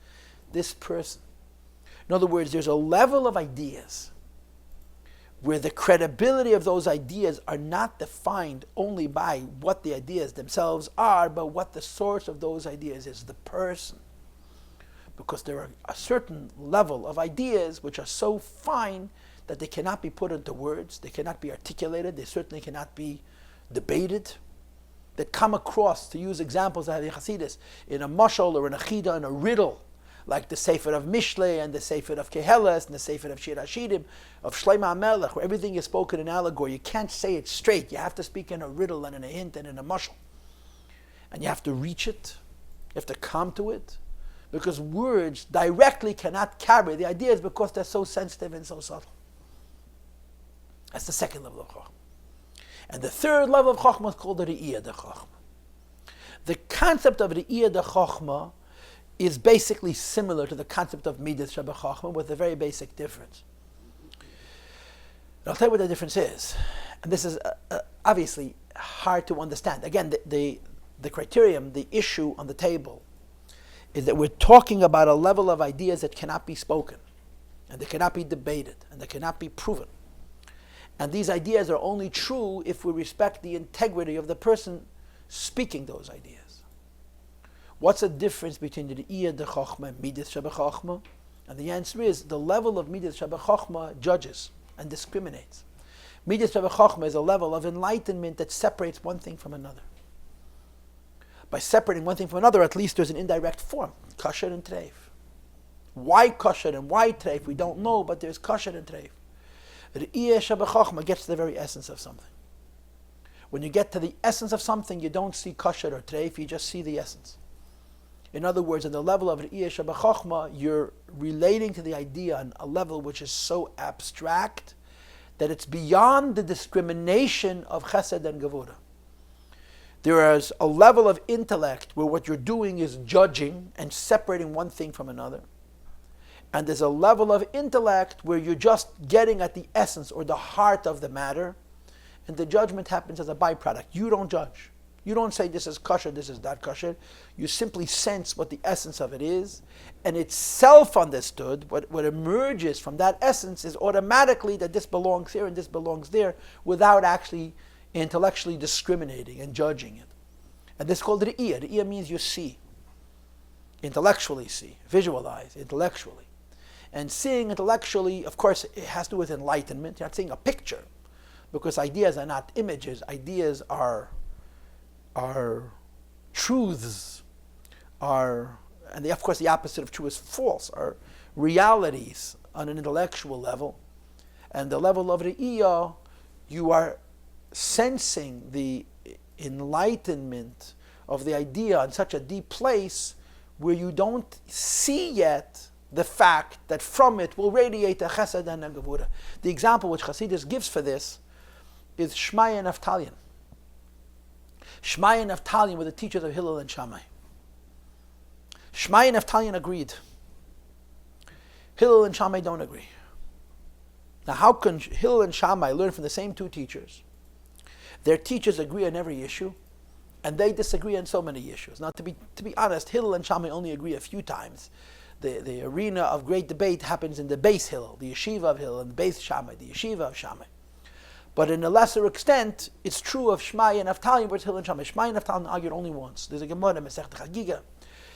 this person. In other words, there's a level of ideas where the credibility of those ideas are not defined only by what the ideas themselves are, but what the source of those ideas is, the person. Because there are a certain level of ideas which are so fine that they cannot be put into words, they cannot be articulated, they certainly cannot be debated, that come across, to use examples out of the Hasidus, in a mashal or in a chida, in a riddle, like the Sefer of Mishlei and the Sefer of Keheles and the Sefer of Shir Hashirim, of Shlomo HaMelech, where everything is spoken in allegory. You can't say it straight. You have to speak in a riddle and in a hint and in a mashal. And you have to reach it. You have to come to it. Because words directly cannot carry the ideas because they're so sensitive and so subtle. That's the second level of Chachma. And the third level of Chachma is called the Re'iyah de Chachma. The concept of Re'iyah de Chachma is basically similar to the concept of Midas Shebechachma with a very basic difference. And I'll tell you what the difference is. And this is obviously hard to understand. Again, the criterion, the issue on the table is that we're talking about a level of ideas that cannot be spoken, and they cannot be debated, and they cannot be proven. And these ideas are only true if we respect the integrity of the person speaking those ideas. What's the difference between the Re'iyah de Chachma and Midas Shebechachma? And the answer is the level of Midas Shebechachma judges and discriminates. Midas Shebechachma is a level of enlightenment that separates one thing from another. By separating one thing from another, at least there's an indirect form, kasher and treif. Why kasher and why treif, we don't know, but there's kasher and treif. Re'iyah Shebechachma gets to the very essence of something. When you get to the essence of something, you don't see kasher or treif, you just see the essence. In other words, on the level of Re'iyah Shebechachma, you're relating to the idea on a level which is so abstract that it's beyond the discrimination of chesed and gevura. There is a level of intellect where what you're doing is judging and separating one thing from another. And there's a level of intellect where you're just getting at the essence or the heart of the matter, and the judgment happens as a byproduct. You don't judge. You don't say this is kosher, this is not kosher. You simply sense what the essence of it is, and it's self-understood. What emerges from that essence is automatically that this belongs here and this belongs there without actually intellectually discriminating and judging it. And this is called Re'iyah. Re'iyah means you see. Intellectually see. Visualize intellectually. And seeing intellectually, of course, it has to do with enlightenment. You're not seeing a picture, because ideas are not images. Ideas are truths, and of course the opposite of true is false, are realities on an intellectual level. And the level of Re'iyah, you are sensing the enlightenment of the idea in such a deep place where you don't see yet the fact that from it will radiate a chesed and a gevura. The example which Chassidus gives for this is Shmai and Naftalion. Shmai and Naftalion were the teachers of Hillel and Shammai. Shmai and Naftalion agreed. Hillel and Shammai don't agree. Now, how can Hillel and Shammai learn from the same two teachers? Their teachers agree on every issue, and they disagree on so many issues. Now, to be honest, Hillel and Shammai only agree a few times. The arena of great debate happens in the base Hillel, the yeshiva of Hillel, and the base Shammai, the yeshiva of Shammai. But in a lesser extent, it's true of Shmai and Naftalion versus Hillel and Shammai. Shmai and Naftalion argued only once. There's a Gemara, Masechet Chagiga.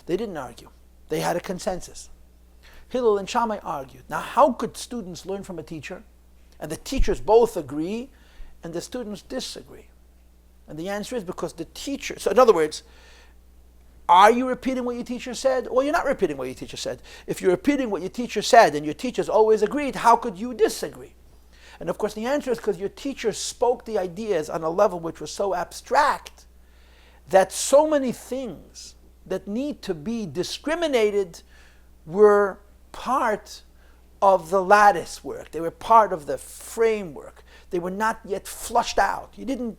They didn't argue. They had a consensus. Hillel and Shammai argued. Now, how could students learn from a teacher, and the teachers both agree, and the students disagree? And the answer is because the teacher... So in other words, are you repeating what your teacher said, or you're not repeating what your teacher said? If you're repeating what your teacher said, and your teachers always agreed, how could you disagree? And of course the answer is because your teacher spoke the ideas on a level which was so abstract that so many things that need to be discriminated were part of the lattice work. They were part of the framework. They were not yet flushed out. You didn't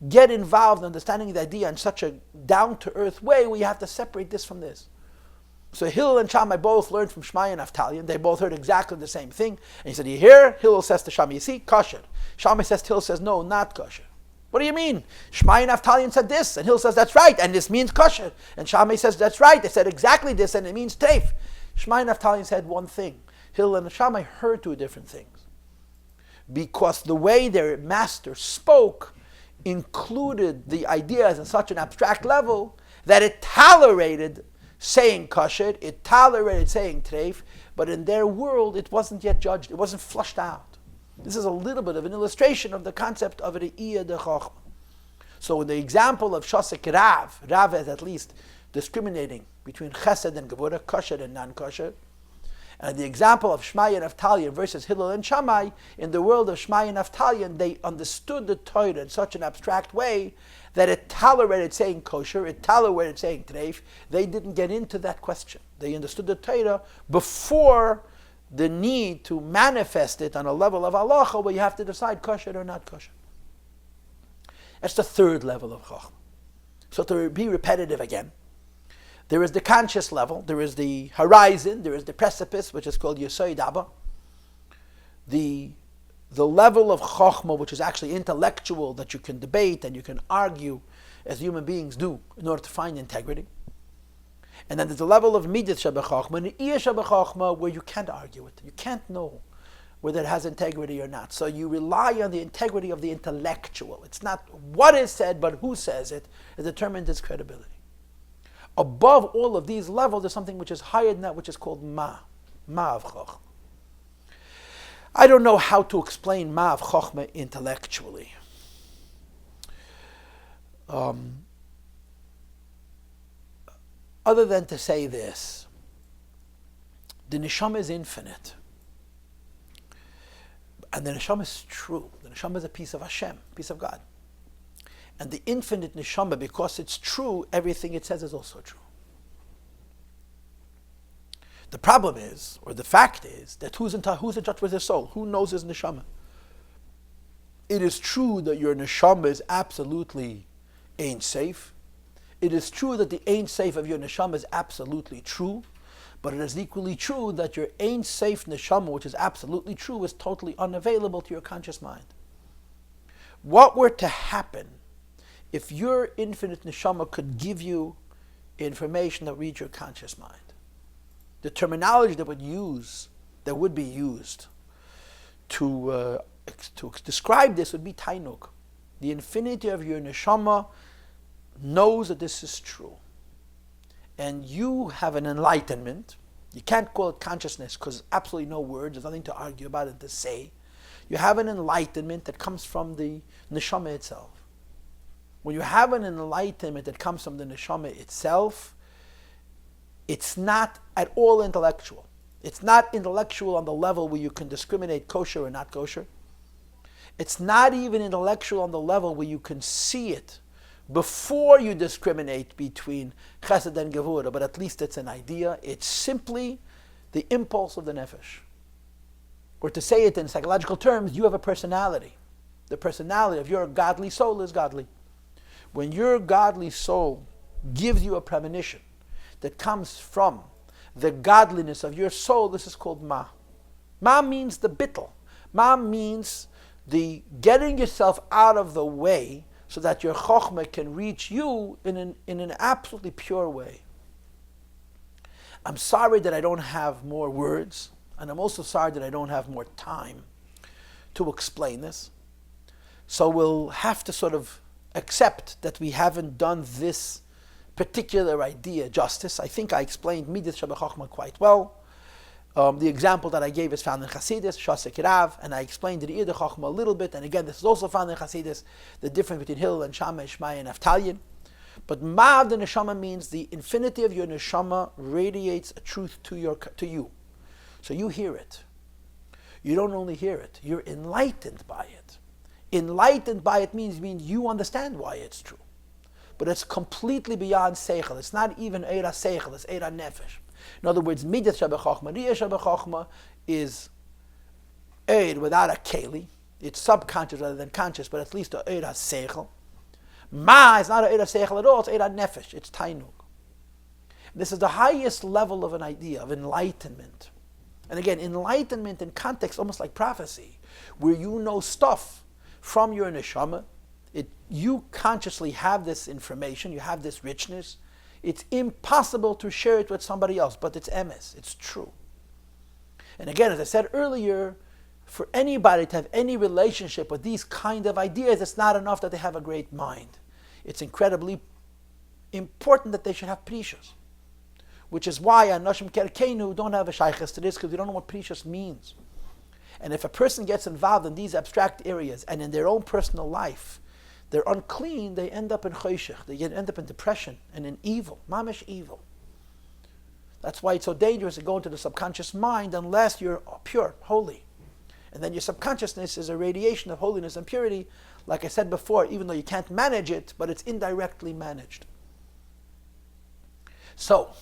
get involved in understanding the idea in such a down-to-earth way where you have to separate this from this. So Hillel and Shammai both learned from Shmai and Naftalion. They both heard exactly the same thing. And he said, you hear? Hillel says to Shammai, you see, kosher. Shammai says to Hillel, says, no, not kosher. What do you mean? Shmai and Naftalion said this, and Hillel says, that's right, and this means kosher. And Shammai says, that's right, they said exactly this, and it means teif. Shmai and Naftalion said one thing. Hillel and Shammai heard two different things. Because the way their master spoke included the ideas on such an abstract level that it tolerated saying kosher, it tolerated saying treif, but in their world it wasn't yet judged, it wasn't flushed out. This is a little bit of an illustration of the concept of re'iyah de chochmah. So in the example of Sheasah Rav is at least discriminating between chesed and gevura, kosher and non-kosher. And the example of Shmai and Naftalion versus Hillel and Shammai, in the world of Shmai and Naftalion, they understood the Torah in such an abstract way that it tolerated saying kosher, it tolerated saying treif. They didn't get into that question. They understood the Torah before the need to manifest it on a level of halacha where you have to decide kosher or not kosher. That's the third level of chochmah. So to be repetitive again, there is the conscious level, there is the horizon, there is the precipice, which is called Yesod Abba. The level of chochmah, which is actually intellectual, that you can debate and you can argue as human beings do in order to find integrity. And then there's the level of midas shabechochmah and iyah shabechochmah, where you can't argue it. You can't know whether it has integrity or not. So you rely on the integrity of the intellectual. It's not what is said, but who says it that determines its credibility. Above all of these levels, there's something which is higher than that, which is called ma of chochmah. I don't know how to explain ma of chochmah intellectually. Other than to say this, the neshama is infinite. And the neshama is true. The neshama is a piece of Hashem, piece of God. And the infinite neshama, because it's true, everything it says is also true. The problem is, or the fact is, that who's in touch with his soul? Who knows his neshama? It is true that your neshama is absolutely Ein Sof. It is true that the Ein Sof of your neshama is absolutely true, but it is equally true that your Ein Sof neshama, which is absolutely true, is totally unavailable to your conscious mind. What were to happen if your infinite neshama could give you information that reads your conscious mind? The terminology that would be used to describe this would be tainuk. The infinity of your neshama knows that this is true. And you have an enlightenment. You can't call it consciousness because absolutely no words, there's nothing to argue about it, to say. You have an enlightenment that comes from the neshama itself. When you have an enlightenment that comes from the neshama itself, it's not at all intellectual. It's not intellectual on the level where you can discriminate kosher or not kosher. It's not even intellectual on the level where you can see it before you discriminate between chesed and gevura, but at least it's an idea. It's simply the impulse of the nefesh. Or to say it in psychological terms, you have a personality. The personality of your godly soul is godly. When your godly soul gives you a premonition that comes from the godliness of your soul, this is called ma. Ma means the bittul. Ma means the getting yourself out of the way so that your chokhmah can reach you in an absolutely pure way. I'm sorry that I don't have more words, and I'm also sorry that I don't have more time to explain this. So we'll have to sort of accept that we haven't done this particular idea justice. I think I explained Midas Shabbat quite well. The example that I gave is found in Chassidus, Sheasah Kirav, and I explained the Iyad Chachma a little bit, and again, this is also found in Chassidus, the difference between Hillel and Shammai, Shmai, and Naftalion. But Ma'av the Neshama means the infinity of your Neshama radiates a truth to you. So you hear it. You don't only hear it, you're enlightened by it. Enlightened by it means you understand why it's true. But it's completely beyond Seichel. It's not even Eira Seichel, it's Eira Nefesh. In other words, Midas Shabbat Chochma, Riyah Shabbat Chochma is Eid without a Keli. It's subconscious rather than conscious, but at least a Eira Seichel. Ma is not a Eira Seichel at all, it's Eira Nefesh, it's Tainug. This is the highest level of an idea, of enlightenment. And again, enlightenment in context, almost like prophecy, where you know stuff from your neshama. You consciously have this information, you have this richness. It's impossible to share it with somebody else, but it's emes, it's true. And again, as I said earlier, for anybody to have any relationship with these kind of ideas, it's not enough that they have a great mind. It's incredibly important that they should have precious. Which is why Anoshim Kerkeinu don't have a shaykhs to this, because we don't know what precious means. And if a person gets involved in these abstract areas and in their own personal life, they're unclean, they end up in choshech, they end up in depression and in evil, mamish evil. That's why it's so dangerous to go into the subconscious mind unless you're pure, holy. And then your subconsciousness is a radiation of holiness and purity, like I said before, even though you can't manage it, but it's indirectly managed. So,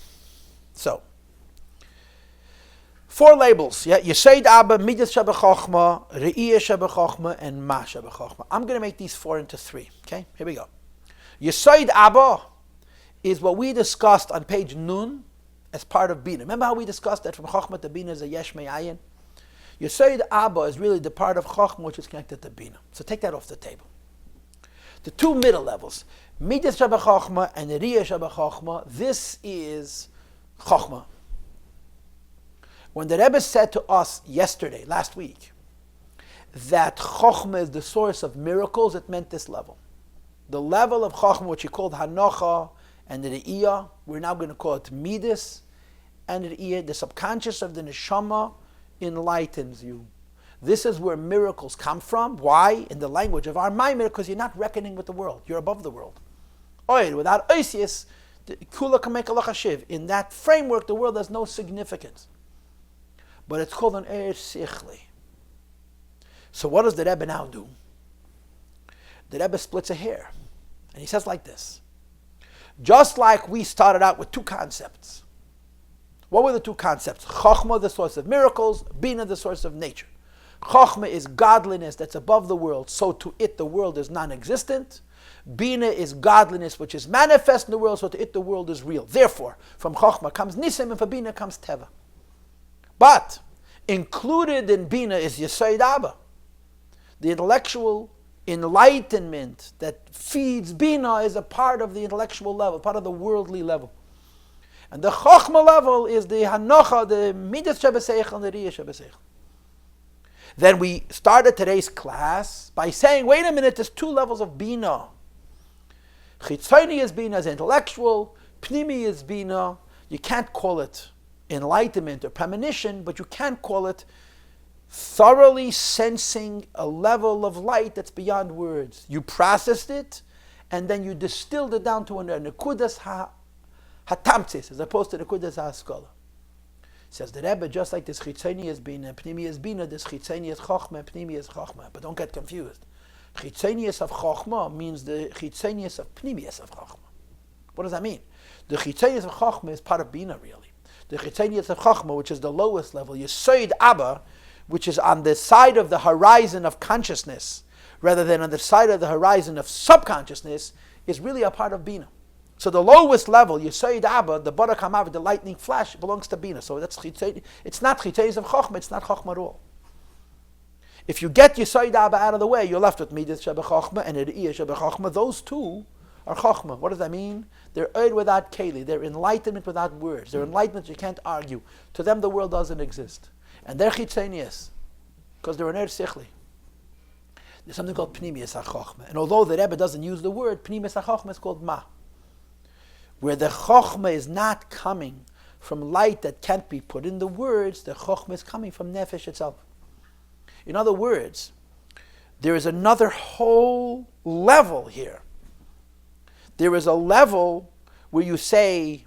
4 labels, yeah? Yesod Abba, Midas Shabbat Chochma, Re'iyah Shabbat Chochma, and Ma Shabbat Chochma. I'm going to make these 4 into 3, okay? Here we go. Yesod Abba is what we discussed on page Nun as part of Bina. Remember how we discussed that from Chochma to Bina is a Yesh Me'ayin? Yesod Abba is really the part of Chochma which is connected to Bina. So take that off the table. The 2 middle levels, Midas Shabbat Chochma and Re'iyah Shabbat Chochma, this is Chochma. When the Rebbe said to us last week, that Chochma is the source of miracles, it meant this level. The level of Chochma, which he called Hanocha and the Re'iyah, we're now going to call it Midas and Re'iyah. The subconscious of the Neshama enlightens you. This is where miracles come from. Why? In the language of our Maamar, because you're not reckoning with the world. You're above the world. Without Oisius, Kula can make a lachashiv. In that framework, the world has no significance. But it's called an Er Sichli. So what does the Rebbe now do? The Rebbe splits a hair. And he says like this. Just like we started out with 2 concepts. What were the 2 concepts? Chochma, the source of miracles. Bina, the source of nature. Chochma is godliness that's above the world. So to it, the world is non-existent. Bina is godliness which is manifest in the world. So to it, the world is real. Therefore, from Chochma comes Nisim and from Bina comes Teva. But included in Bina is Yesod Abba, the intellectual enlightenment that feeds Bina is a part of the intellectual level, part of the worldly level. And the Chochma level is the Hanocha, the Midas Shabbat and the Riyah Shabbat. Then we started today's class by saying, wait a minute, there's 2 levels of Bina. Chitzoni is Bina, is intellectual. Pnimi is Bina. You can't call it enlightenment or premonition, but you can call it thoroughly sensing a level of light that's beyond words. You processed it, and then you distilled it down to a nekudas hatamtzis, as opposed to nekudas haskola. Says the Rebbe, just like this chitzeni is bina, pnimi is bina, this chitzeni is chochma, pnimi is chochma. But don't get confused. Chitzenius of chochma means the chitzenius of pnimius of chochma. What does that mean? The chitzenius of chochma is part of bina, really. The Chitzenius of Chochmah, which is the lowest level, Yesod Abba, which is on the side of the horizon of consciousness, rather than on the side of the horizon of subconsciousness, is really a part of Bina. So the lowest level, Yesod Abba, the Baruch Hamav, the lightning flash, belongs to Bina. So that's it's not Chitzenius of Chochmah, it's not Chochmah at all. If you get Yesod Abba out of the way, you're left with Midas Sheba Chochmah and Re'iyah Sheba Chochmah. Those two are Chochmah. What does that mean? They're Eid without Keli. They're enlightenment without words. They're enlightenment you can't argue. To them the world doesn't exist. And they're Chitzenius, because they're an Eid Sichli. There's something called Pnimiyas HaChochmah. And although the Rebbe doesn't use the word, Pnimiyas HaChochmah is called Ma. Where the Chochmah is not coming from light that can't be put in the words, the Chochmah is coming from Nefesh itself. In other words, there is another whole level here. There is a level where you say,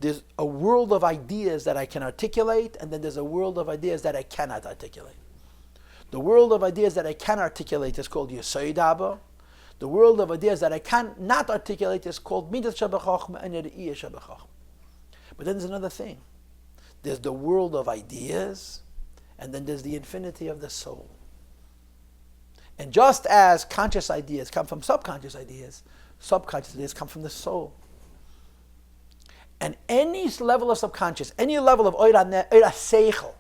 there's a world of ideas that I can articulate, and then there's a world of ideas that I cannot articulate. The world of ideas that I can articulate is called Yesod Abba. The world of ideas that I cannot articulate is called Midas Sheba Chochmah and Re'iyah Sheba Chochmah. But then there's another thing. There's the world of ideas, and then there's the infinity of the soul. And just as conscious ideas come from subconscious ideas come from the soul. And any level of subconscious, any level of Oir HaSeichel,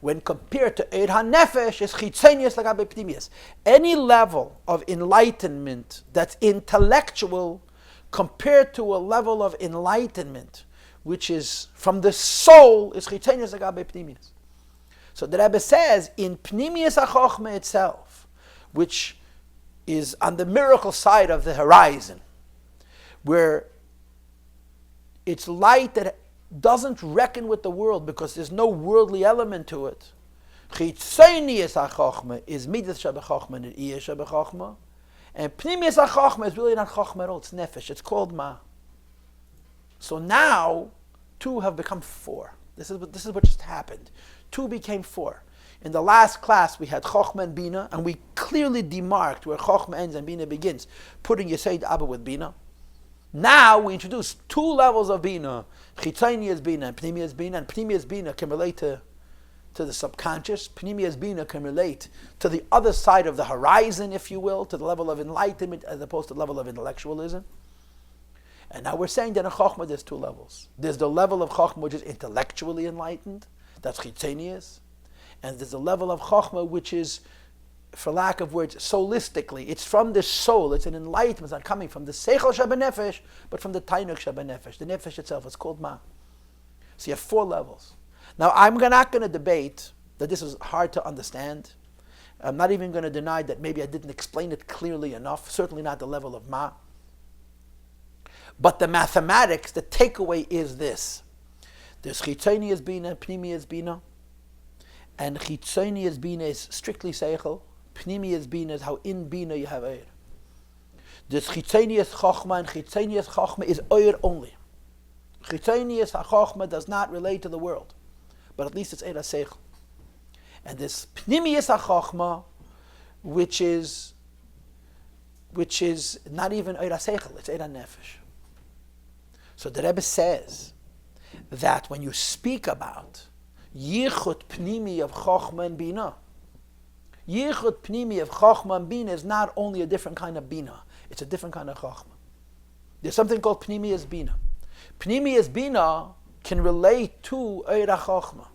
when compared to Eid HaNefesh, is Chitzenius Lagabe Pnimius. Any level of enlightenment that's intellectual compared to a level of enlightenment which is from the soul is Chitzenius Lagabe Pnimius. So the Rebbe says in Pnimius HaChochmah itself, which is on the miracle side of the horizon, where it's light that doesn't reckon with the world because there's no worldly element to it. Chitzenius HaChochmah is Midas Sheba Chochmah and Re'iyah Sheba Chochmah. And Pnimius HaChochmah is really not Chochmah at all, it's Nefesh, it's called Ma. So now, 2 have become 4. This is what just happened. 2 became 4. In the last class, we had Chochmah and Bina, and we clearly demarked where Chochmah ends and Bina begins, putting Yesod Abba with Bina. Now we introduce 2 levels of Bina, Chitzenius Bina and Pnimius Bina, and Pnimius Bina can relate to the subconscious. Pnimius Bina can relate to the other side of the horizon, if you will, to the level of enlightenment as opposed to the level of intellectualism. And now we're saying that in Chochmah there's 2 levels. There's the level of Chochmah which is intellectually enlightened, that's Chitzenius. And there's a level of Chochmah which is, for lack of words, soulistically. It's from the soul. It's an enlightenment. It's not coming from the Seichel Sheba Nefesh, but from the Tainuk Sheba Nefesh. The Nefesh itself is called Ma. So you have 4 levels. Now I'm not going to debate that this is hard to understand. I'm not even going to deny that maybe I didn't explain it clearly enough. Certainly not the level of Ma. But the mathematics, the takeaway is this. There's Chitzenius Bina, Pnimius Bina. And Chitzenius Bina is strictly Seichel. Pnimius Bina is how in Bina you have Eir. There's Chitzenius Chochmah, and Chitzenius Chochmah is Eir only. Chitzenius HaChochmah does not relate to the world, but at least it's Eir HaSeichel. And this Pnimius HaChochmah, which is not even Eir HaSeichel, it's Eir HaNefesh. So the Rebbe says that when you speak about Yichud Pnimi of Chochmah and Bina, Yichud Pnimi of Chochmah and Bina is not only a different kind of Bina, it's a different kind of Chochmah. There's something called Pnimiyas Bina. Pnimiyas Bina can relate to Eira Chochmah.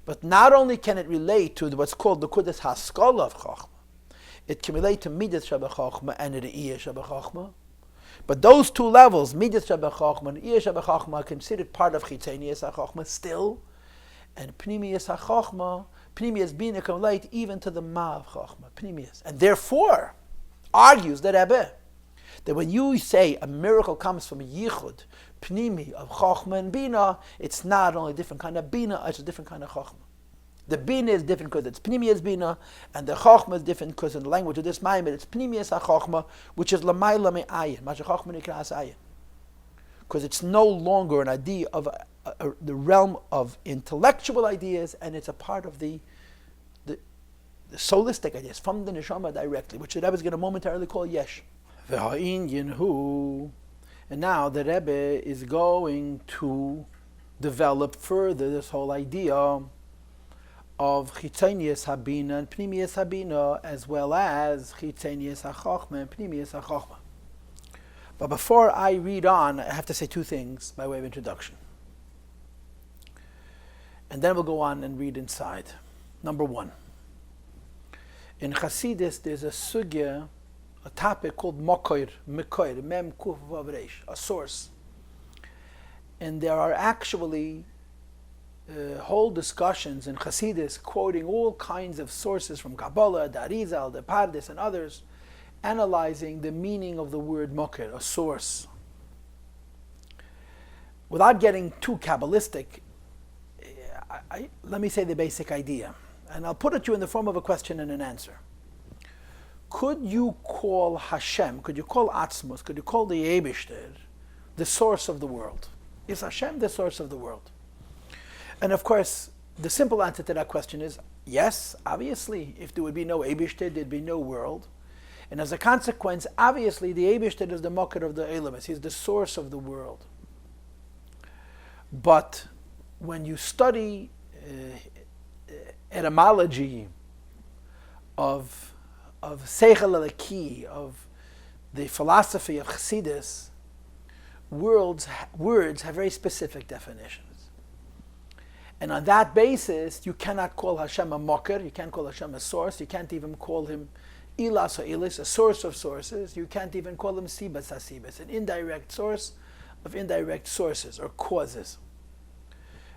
But not only can it relate to what's called the Kudas Haskalah of Chochmah, it can relate to Midas Sheba Chochmah and Re'iyah Sheba Chochmah. But those 2 levels, Midas Sheba Chochmah and Re'iyah Sheba Chochmah, are considered part of Chitzenius HaChochmah still. And Pnimiyas HaChochmah, Pnimiyas Bina can relate even to the Ma of Chochmah, Pnimiyas. And therefore, argues the Rebbe, that when you say a miracle comes from a Yichud, Pnimi of Chochmah and Bina, it's not only a different kind of Bina, it's a different kind of Chochmah. The Bina is different because it's Pnimiyas Bina, and the Chochmah is different because in the language of this Maamar, it's Pnimiyas HaChochmah, which is Lamayla Me'ayin, Masha Chochmah Nikras Ayin. Because it's no longer an idea of the realm of intellectual ideas, and it's a part of the soulistic ideas, from the Neshama directly, which the Rebbe is going to momentarily call Yesh. And now the Rebbe is going to develop further this whole idea of Chitzonius Habina and Pnimius Habina, as well as Chitzonius HaChochma and Pnimius HaChochma. But before I read on, I have to say two things by way of introduction. And then we'll go on and read inside. Number one, in Chassidus there's a sugya, a topic called Mokoir, Mem Kuf Vav Reish, a source. And there are actually whole discussions in Chassidus quoting all kinds of sources from Kabbalah, the Arizal, the Pardes, and others, analyzing the meaning of the word Mokoir, a source. Without getting too Kabbalistic, let me say the basic idea, and I'll put it to you in the form of a question and an answer. Could you call Hashem, could you call Atzmos, could you call the Eibishter the source of the world? Is Hashem the source of the world? And of course, the simple answer to that question is yes, obviously. If there would be no Eibishter, there'd be no world. And as a consequence, obviously, the Eibishter is the Mokoir of the Eilamis. He's the source of the world. But when you study etymology of Seichel Eliki, of the philosophy of Chassidus, words have very specific definitions. And on that basis, you cannot call Hashem a Mokoir, you can't call Hashem a source, you can't even call him Ilas or Ilis, a source of sources, you can't even call him Sibas HaSibas, an indirect source of indirect sources or causes.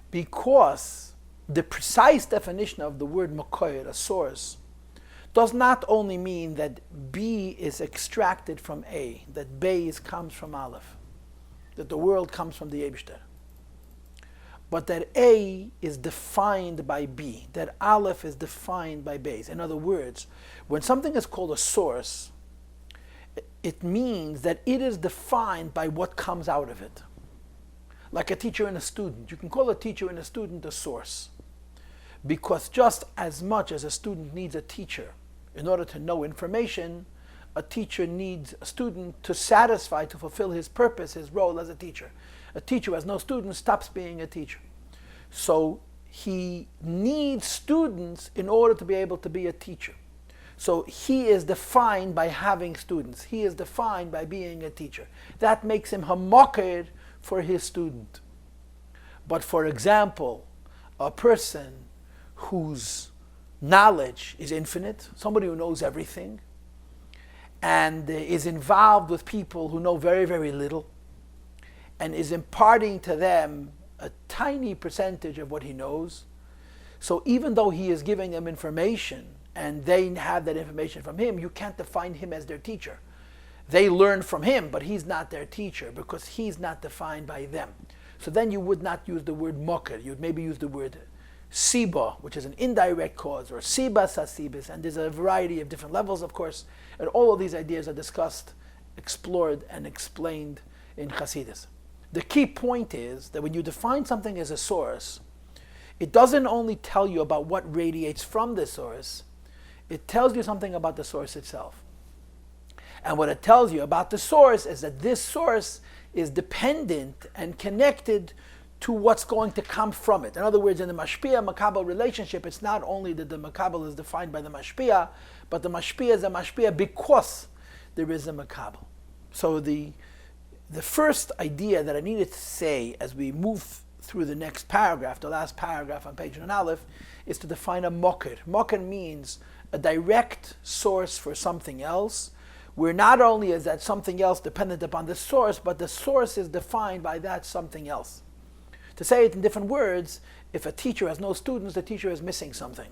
Because the precise definition of the word Mokoir, a source, does not only mean that B is extracted from A, that Beis comes from Aleph, that the world comes from the Eibishter, but that A is defined by B, that Aleph is defined by Beis. In other words, when something is called a source, it means that it is defined by what comes out of it. Like a teacher and a student. You can call a teacher and a student a source, because just as much as a student needs a teacher in order to know information, a teacher needs a student to satisfy, to fulfill his purpose, his role as a teacher. A teacher who has no students stops being a teacher. So he needs students in order to be able to be a teacher. So he is defined by having students. He is defined by being a teacher. That makes him Mokoir for his student. But for example, a person whose knowledge is infinite, somebody who knows everything, and is involved with people who know very, very little, and is imparting to them a tiny percentage of what he knows. So even though he is giving them information, and they have that information from him, you can't define him as their teacher. They learn from him, but he's not their teacher because he's not defined by them. So then you would not use the word Mokoir. You'd maybe use the word Siba, which is an indirect cause, or Sibas HaSibas, and there's a variety of different levels, of course, and all of these ideas are discussed, explored, and explained in Chassidus. The key point is that when you define something as a source, it doesn't only tell you about what radiates from the source, it tells you something about the source itself. And what it tells you about the source is that this source is dependent and connected to what's going to come from it. In other words, in the Mashpia-Makabel relationship, it's not only that the Makabel is defined by the Mashpia, but the Mashpia is a Mashpia because there is a Makabel. So the first idea that I needed to say as we move through the next paragraph, the last paragraph on page 1 Aleph, is to define a Mokoir. Mokoir means a direct source for something else, where not only is that something else dependent upon the source, but the source is defined by that something else. To say it in different words, if a teacher has no students, the teacher is missing something.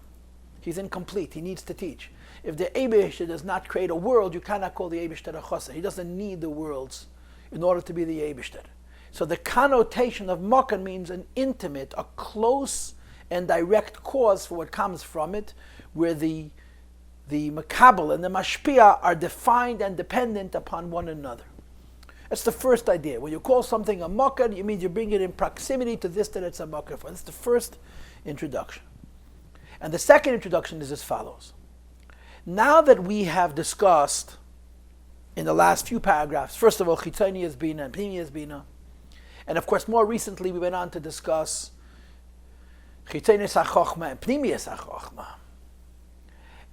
He's incomplete, he needs to teach. If the Eibishter does not create a world, you cannot call the Eibishter a Choser. He doesn't need the worlds in order to be the Eibishter. So the connotation of Mokoir means an intimate, a close and direct cause for what comes from it, where the Makabel and the Mashpia are defined and dependent upon one another. That's the first idea. When you call something a Mokoir, you mean you bring it in proximity to this that it's a Mokoir for. That's the first introduction. And the second introduction is as follows. Now that we have discussed in the last few paragraphs, first of all, Chitzonius Bina and Pnimius Bina, And of course, more recently, we went on to discuss Chitzenis HaChochma and Pnimius HaChochma.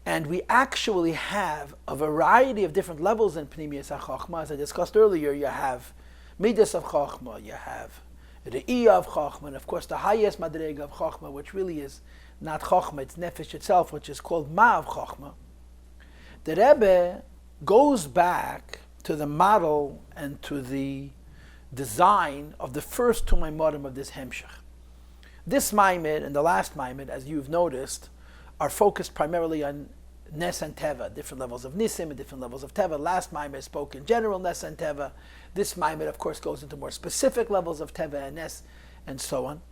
And we actually have a variety of different levels in Pnimius HaChochma. As I discussed earlier, you have Midas of Chochma, you have Re'iyah of Chochma, and of course the highest Madrega of Chochma, which really is not Chochma, it's Nefesh itself, which is called Ma of Chochma. The Rebbe goes back to the model and to the design of the first two Maimarim of this Hemshech. This Maimid and the last Maimid, as you've noticed, are focused primarily on Nes and Teva, different levels of Nisim and different levels of Teva. Last Maimid spoke in general Nes and Teva. This Maimid, of course, goes into more specific levels of Teva and Nes and so on.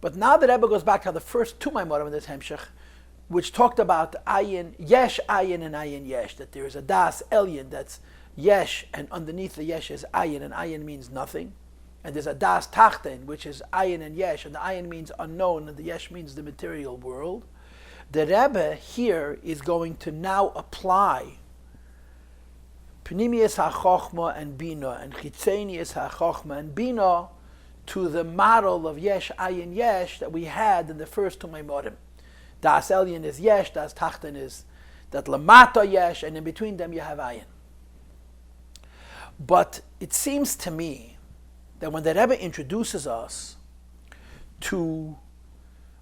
But now the Rebbe goes back to the first two Maimorim in this Hemshech, which talked about Ayin, Yesh Ayin and Ayin Yesh, that there is a Das Elyon that's Yesh, and underneath the Yesh is Ayin, and Ayin means nothing. And there's a Das Tachten, which is Ayin and Yesh, and the Ayin means unknown, and the Yesh means the material world. The Rebbe here is going to now apply Pnimius HaChochma and Bina, and Chitzenius HaChochma and Bina to the model of Yesh Ayin Yesh that we had in the first two Maimorim. Das Elyon is Yesh, Das Tachten is that Lamata Yesh, and in between them you have Ayin. But it seems to me that when the Rebbe introduces us to,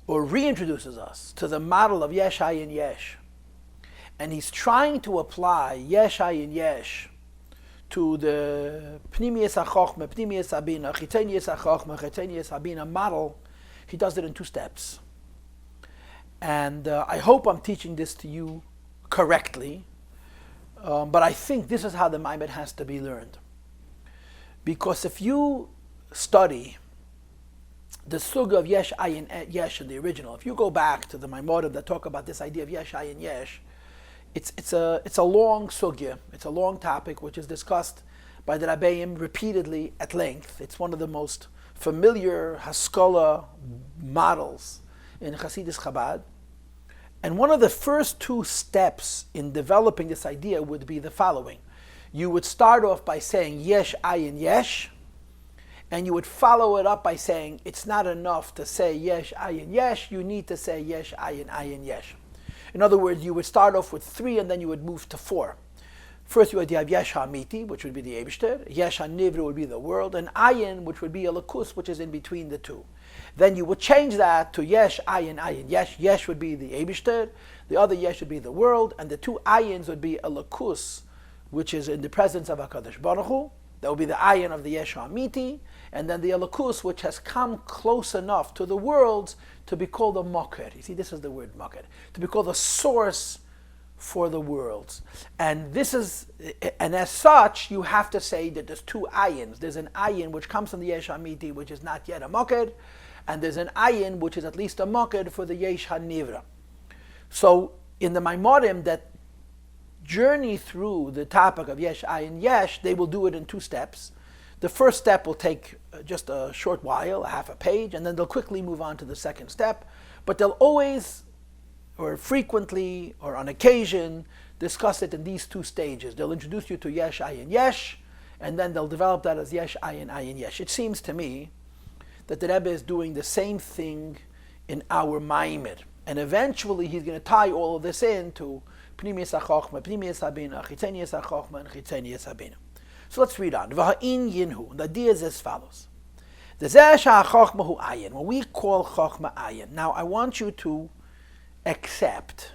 or reintroduces us to the model of Yesh Ayin Yesh, and he's trying to apply Yesh Ayin Yesh to the Pnimius HaChochma, Pnimius HaBina, Chitzenius HaChochma, Chitzenius HaBina model, he does it in two steps. And I hope I'm teaching this to you correctly, but I think this is how the Maimed has to be learned. Because if you study the Suga of Yesh Ayin Yesh in the original, if you go back to the Maimorim that talk about this idea of Yesh Ayin Yesh, it's a long sugya, it's a long topic which is discussed by the Rabbeim repeatedly at length. It's one of the most familiar Haskalah models in Hasidus Chabad. And one of the first two steps in developing this idea would be the following. You would start off by saying Yesh Ayin Yesh, and you would follow it up by saying it's not enough to say Yesh Ayin Yesh, you need to say Yesh Ayin Ayin Yesh. In other words, you would start off with 3 and then you would move to 4. First you would have Yesh HaMiti, which would be the Eibishter, Yesh HaNivra would be the world, and Ayin, which would be a Lakus, which is in between the two. Then you would change that to Yesh Ayin Ayin Yesh. Yesh would be the Eibishter, the other Yesh would be the world, and the two Ayins would be a Lakus, which is in the presence of HaKadosh Baruch Hu. That would be the Ayin of the Yesh HaMiti, and then the Alakus, which has come close enough to the worlds to be called a Moker. You see, this is the word Moker. To be called a source for the worlds. And as such, you have to say that there's two Ayins. There's an Ayin which comes from the Yesh HaMiti, which is not yet a Moker, and there's an Ayin which is at least a Moker for the Yesh HaNivra. So, in the Maimorim that journey through the topic of Yesh Ayin Yesh, they will do it in 2 steps. The first step will take just a short while, a half a page, and then they'll quickly move on to the second step. But they'll always, or frequently, or on occasion, discuss it in these 2 stages. They'll introduce you to Yesh Ayin Yesh, and then they'll develop that as Yesh Ayin Ayin Yesh. It seems to me that the Rebbe is doing the same thing in our Maimir. And eventually he's going to tie all of this into Pnimius HaChochma, Pnimius HaBina, Chitzenius HaChochma, and Chitzenius HaBina. So let's read on. V'ha'in yinhu. The idea is as follows. The Zeh HaChochma hu ayin. When we call Chochma ayin. Now I want you to accept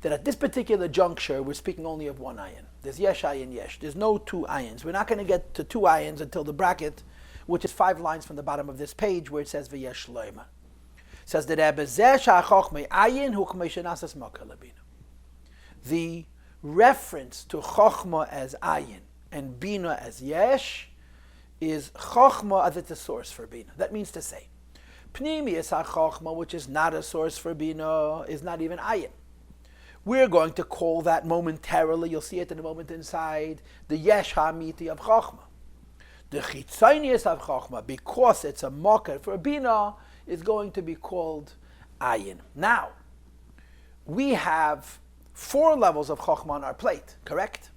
that at this particular juncture we're speaking only of one ayin. There's Yesh Ayin Yesh. There's no 2 ayins. We're not going to get to 2 ayins until the bracket, which is 5 lines from the bottom of this page where it says V'yesh Loima. Says the Rebbe, Zeh HaChochma ayin hu k'mei shenasas Moker labina. The reference to Chochma as Ayin and Bina as Yesh is Chochma as it's a source for Bina. That means to say, Pnimius HaChochma, which is not a source for Bina, is not even Ayin. We're going to call that momentarily, you'll see it in a moment inside, the Yesh HaMiti of Chochma. The Chitzonius of Chochma, because it's a Moker for Bina, is going to be called Ayin. Now, we have 4 levels of Chochma on our plate, correct?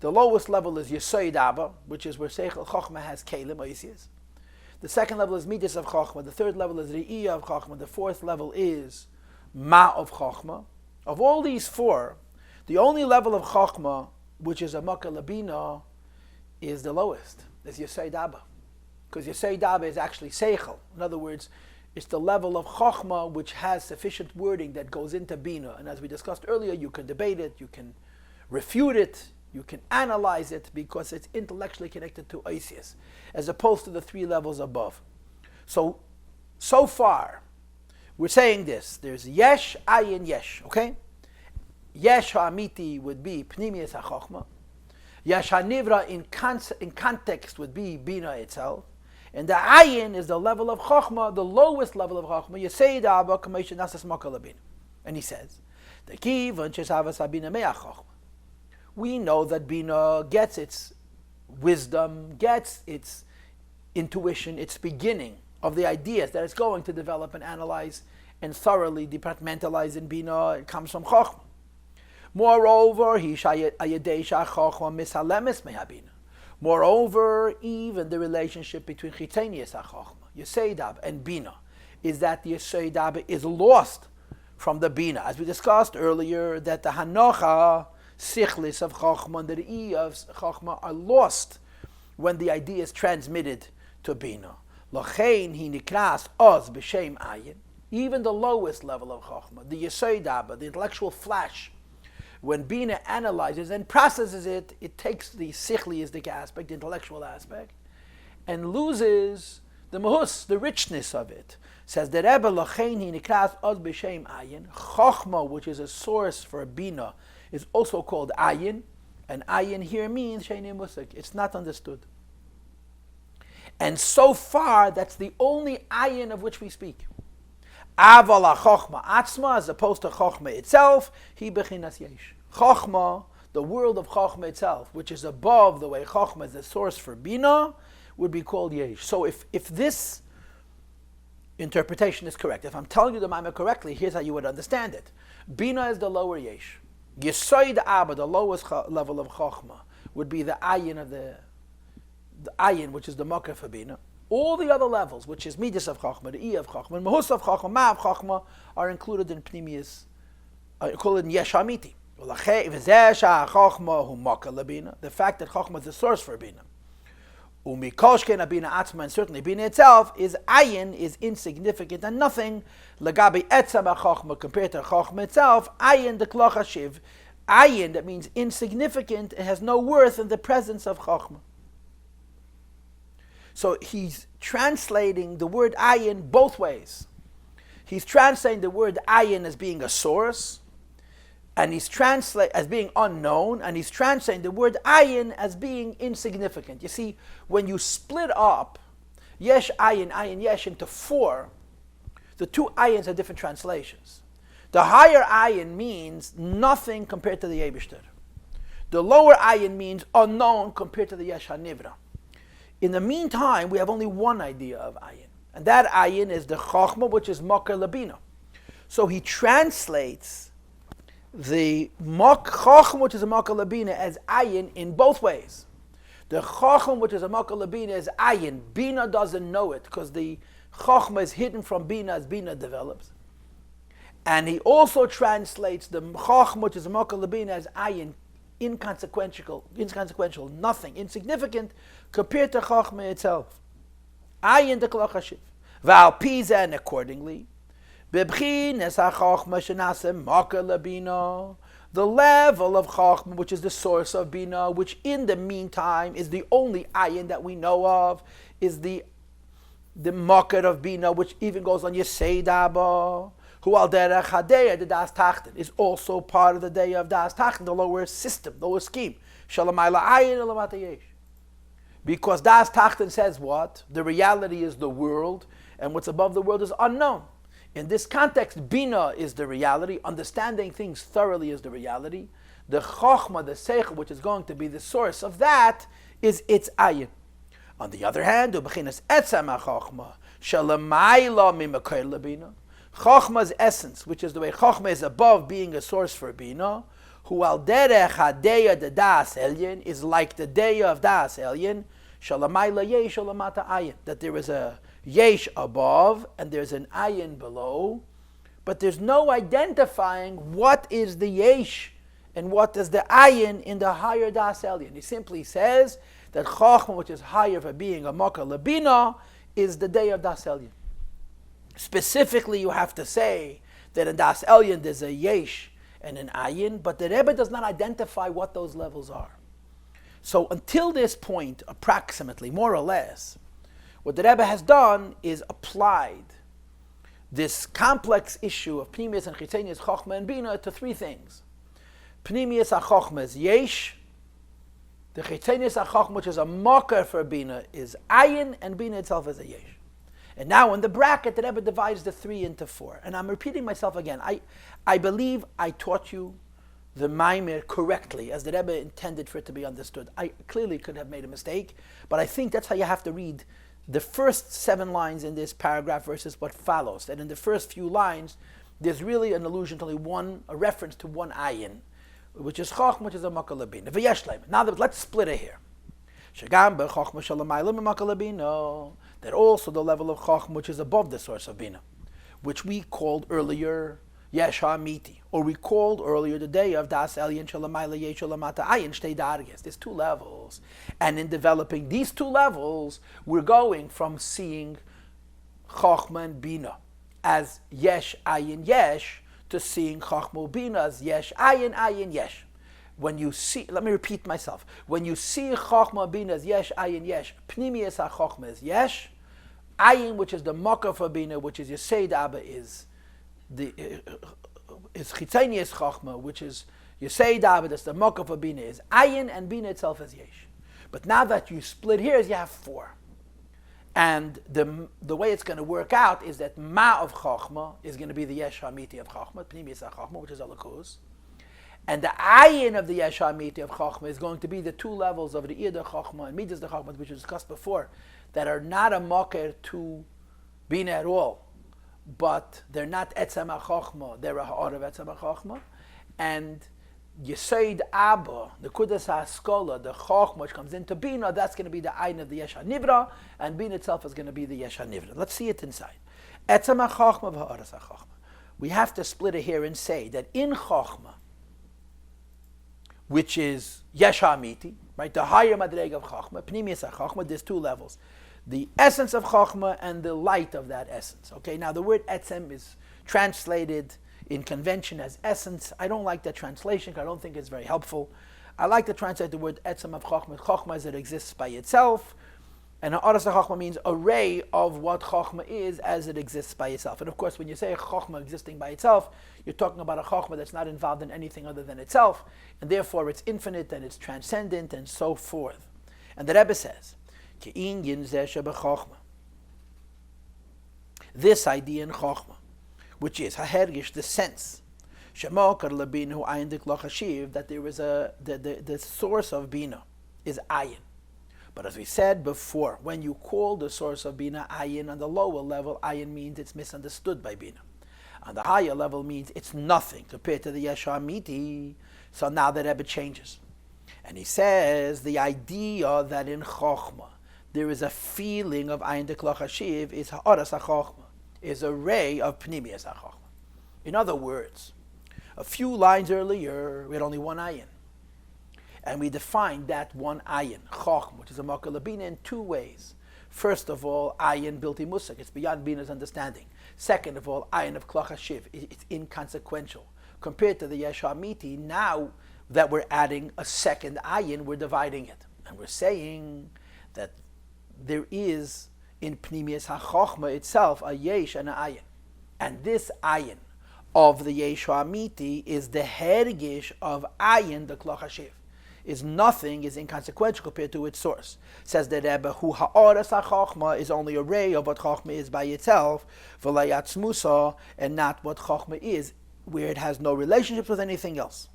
The lowest level is Yesod Abba, which is where Seichel Chochma has Kelim, Oisias. The second level is Midas of Chochma. The third level is Re'iyah of Chochma. The fourth level is Ma of Chochma. Of all these four, the only level of Chochma, which is a Makkah Labina, is the lowest. It's Yesod Abba. Because Yesod Abba is actually Seichel. In other words, it's the level of Chochma which has sufficient wording that goes into Bina. And as we discussed earlier, you can debate it, you can refute it, you can analyze it because it's intellectually connected to Oisias, as opposed to the three levels above. So far, we're saying this. There's Yesh, Ayin, Yesh, okay? Yesh ha'amiti would be Pnimius ha'chochma. Yesh ha'nivra in context would be Bina itself. And the Ayin is the level of Chochma, the lowest level of Chochma. Yesod Abba k'meish nasas Makkah Labina. And he says, the Kivan sheshavas habina me'ach Chochma. We know that Bina gets its wisdom, gets its intuition, its beginning of the ideas that it's going to develop and analyze and thoroughly departmentalize in Bina. It comes from Chochma. Moreover, Moreover, even the relationship between Chitenius HaChochma, Yesod Abba, and Bina, is that the Yesod Abba is lost from the Bina. As we discussed earlier, that the Hanocha, Sichlis of Chochma, and the Re'iyah of Chochma are lost when the idea is transmitted to Bina. Lochein hi nikras oz b'shem ayin. Even the lowest level of Chochma, the Yesod Abba, the intellectual flash, when Bina analyzes and processes it, it takes the sichliistic aspect, the intellectual aspect, and loses the mahus, the richness of it. Says the Rebbe, Lochein hi nikras oz b'shem ayin. Chochma, which is a source for Bina, is also called ayin, and ayin here means sheini musik. It's not understood. And so far, that's the only ayin of which we speak. Aval ha-chochma atzma, as opposed to chochma itself, hi bechinas yesh. Chochma, the world of chochma itself, which is above the way chochma is the source for bina, would be called yesh. So if this interpretation is correct, if I'm telling you the Maamar correctly, here's how you would understand it. Bina is the lower yesh. Yesod Abba, the lowest level of chochma, would be the ayin of the ayin, which is the makkah for bina. All the other levels, which is midas of chochma, the iyah of chochma, and mahus of chochma, ma of chochma, are included in pnimius, included in yesh hamiti. The fact that chochma is the source for bina, umikoshken bina atzma, and certainly bina itself is ayin, is insignificant and nothing. Lagabi etzam chochma, compared to chochma itself, ayin the kloch hashiv, ayin, that means insignificant, it has no worth in the presence of chochma. So he's translating the word ayin both ways. He's translating the word ayin as being a source, and he's translating as being unknown, and he's translating the word ayin as being insignificant. You see, when you split up yesh ayin, ayin yesh into four, the two ayins are different translations. The higher ayin means nothing compared to the Eibishter. The lower ayin means unknown compared to the yesh hanivra. In the meantime, we have only one idea of ayin, and that ayin is the chochma, which is makkah labina. So he translates the chochma, which is a makkah labina, as ayin in both ways. The chochma, which is a makkah labina, is ayin. Bina doesn't know it because the chochma is hidden from bina as bina develops. And he also translates the chochma, which is a makkah labina, as ayin, inconsequential, nothing, insignificant compared to Chochma itself. Ayin the kloch hashiv. V'al piza, and accordingly, bebchinas ha-chochma shenasem makkah labina, the level of Chochma, which is the source of bina, which in the meantime is the only ayin that we know of, is the makkah of bina, which even goes on Yesod Abba, who al derech hadeya, the das tachten, is also part of the day of das tachten, the lower system, the lower scheme. Shalamayla ayin elamata yesh. Because das tachten says what? The reality is the world, and what's above the world is unknown. In this context, bina is the reality. Understanding things thoroughly is the reality. The chochma, the seichel, which is going to be the source of that, is its ayin. On the other hand, u'bechinas etzem ha-chochma shalamayla mimakayr labina. Chochma's essence, which is the way Chochma is above being a source for Bina, Hu al derech hadeya de das elyon is like the day of das elyon. Shalamayla yesh shalamata ayin. That there is a yesh above and there's an ayin below, but there's no identifying what is the yesh and what is the ayin in the higher das elyon. He simply says that Chochmah, which is higher for being a Makkah Labina, is the day of Das Elyon. Specifically, you have to say that in Das Elyon there's a Yesh and an Ayin, but the Rebbe does not identify what those levels are. So until this point, approximately, more or less, what the Rebbe has done is applied this complex issue of Pnimius and Chitzenius, Chochmah and Bina to three things. Pnimius HaChochmah is Yesh. The Chitzenius HaChochmah, which is a mocker for Bina, is Ayin, and Bina itself is a Yesh. And now in the bracket, the Rebbe divides the three into four. And I'm repeating myself again. I believe I taught you the Maamar correctly, as the Rebbe intended for it to be understood. I clearly could have made a mistake, but I think that's how you have to read the first 7 lines in this paragraph versus what follows. That in the first few lines, there's really an allusion to only a reference to one Ayin, which is Chochmah, which is a Makkah Labina. Now let's split it here. That also the level of Chochmah, which is above the source of Bina, which we called earlier Yesh HaMiti, or we called earlier the day of Das Elyon Shalamayla Yesh Shalamata Ayin Shtei Darges. There's 2 levels. And in developing these 2 levels, we're going from seeing Chochmah and Bina as Yesh Ayin Yesh to seeing Chochmah Bina as Yesh Ayin Ayin Yesh. When you see, let me repeat myself. When you see Chochmah Bina as Yesh Ayin Yesh, Pnimius HaChochmah is Yesh. Ayin, which is the Makkah for Bina, which is Yesed Abba, is Chitzenius Chochmah, which is Yesed Abba, that's the Makkah for Bina, is Ayin, and Bina itself is Yesh. But now that you split here, you have 4. And the way it's going to work out is that Ma of Chochmah is going to be the Yesh HaMiti of Chochmah, Pnimius HaChochmah, which is Alakus. And the Ayin of the Yesh HaMiti of Chochmah is going to be the 2 levels of the Ida Chochmah and Midas the Chochmah, which we discussed before, that are not a Makar to Bina at all, but they're not Etzem HaChochmah, they're a Ha'ar of Etzem HaChochmah. And Yesod Abba, the Kudas HaSkola, the Chochmah which comes into Bina, that's going to be the Ayin of the Yesh HaNivra, and Bina itself is going to be the Yesh HaNivra. Let's see it inside. Etzem HaChochmah v'Ha'aras HaChochmah. We have to split it here and say that in Chochmah, which is Yesh HaMiti, right? The higher Madrega of Chochmah, Pnimius HaChochmah, there's 2 levels. The essence of Chochmah and the light of that essence. Okay, now the word Etzem is translated in convention as essence. I don't like that translation because I don't think it's very helpful. I like to translate the word Etzem of Chochmah. Chochmah is that it exists by itself. And Ha'aras HaChochmah means array of what Chochmah is as it exists by itself. And of course, when you say a Chochmah existing by itself, you're talking about a Chochmah that's not involved in anything other than itself, and therefore it's infinite and it's transcendent and so forth. And the Rebbe says, this idea in Chochmah, which is Hahergish, the sense, that there is the source of Bina is Ayin. But as we said before, when you call the source of Bina Ayin on the lower level, Ayin means it's misunderstood by Bina. On the higher level means it's nothing compared to the Yesh HaMiti. So now the Rebbe changes. And he says the idea that in Chochmah there is a feeling of Ayin Deklach Hashiv is Ha'aras HaChochmah, is a ray of Pnimius HaChochmah. In other words, a few lines earlier, we had only one Ayin. And we defined that one Ayin, Chochmah, which is a Makkah Labina, in 2 ways. First of all, Ayin Bilti Musik, it's beyond Bina's understanding. Second of all, Ayin of Klach HaShiv, it's inconsequential. Compared to the Yesh HaMiti, now that we're adding a second Ayin, we're dividing it. And we're saying that there is in Pnimius HaChochmah itself a Yesh and a Ayin. And this Ayin of the Yesh HaMiti is the Hergish of Ayin, the Klach HaShiv. Is nothing, is inconsequential compared to its source. Says the Rebbe, who Ha'aras HaChochmah is only a ray of what Chochmah is by itself, v'layatzmusa, and not what Chochmah is, where it has no relationship with anything else.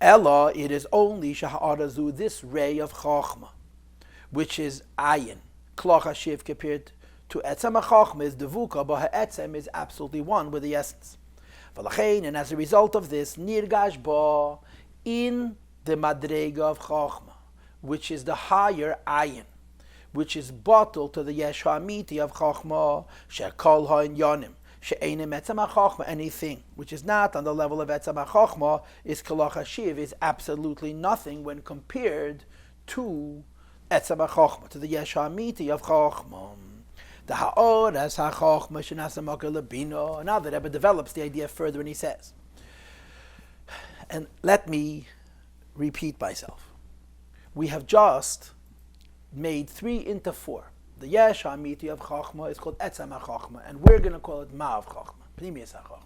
Ella, it is only Shaha'arazu, this ray of Chochmah, which is Ayin, Klach HaShiv, compared to Etzem HaChochma is Devuka, but Ha'etzem is absolutely one with the essence. And as a result of this, Nirgash Ba, in the Madrega of Chochma, which is the higher ayin, which is bottled to the Yesh HaAmiti of Chochma, She'kol ha'inyanim, She'einem Etzem HaChochma, anything which is not on the level of Etzem HaChochma, is Kalach HaShiv, is absolutely nothing when compared to Etzem HaChochma, to the Yesh HaAmiti of Chochma. The Ha'or as HaChochma Shenasa Makar Labino. Now the Rebbe develops the idea further and he says, and let me repeat myself. We have just made 3 into 4. The Yesh HaAmiti of Chochma is called Etzem HaChochma, and we're going to call it Ma of Chochma, Pnimius HaChochma.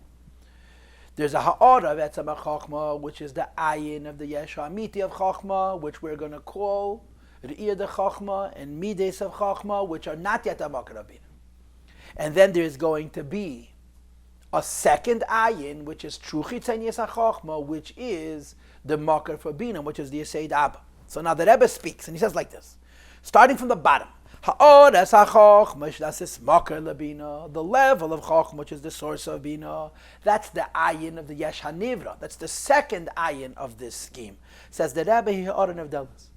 There's a Ha'or of Etzem HaChochma, which is the Ayin of the Yesh HaAmiti of Chochma, which we're going to call Re'ir de Chochma and Mides of Chochma, which are not yet a Makar Rabina. And then there's going to be a second Ayin, which is True Chitzenius HaChochma, which is the Makar for Bina, which is the Yesod Abba. So now the Rebbe speaks, and he says like this, starting from the bottom, Ha'or es HaChochma, das is Makar Labina, the level of Chochma, which is the source of Bina, that's the Ayin of the Yesh HaNivra. That's the second Ayin of this scheme. Says the Rebbe, Ha'or Nevdelis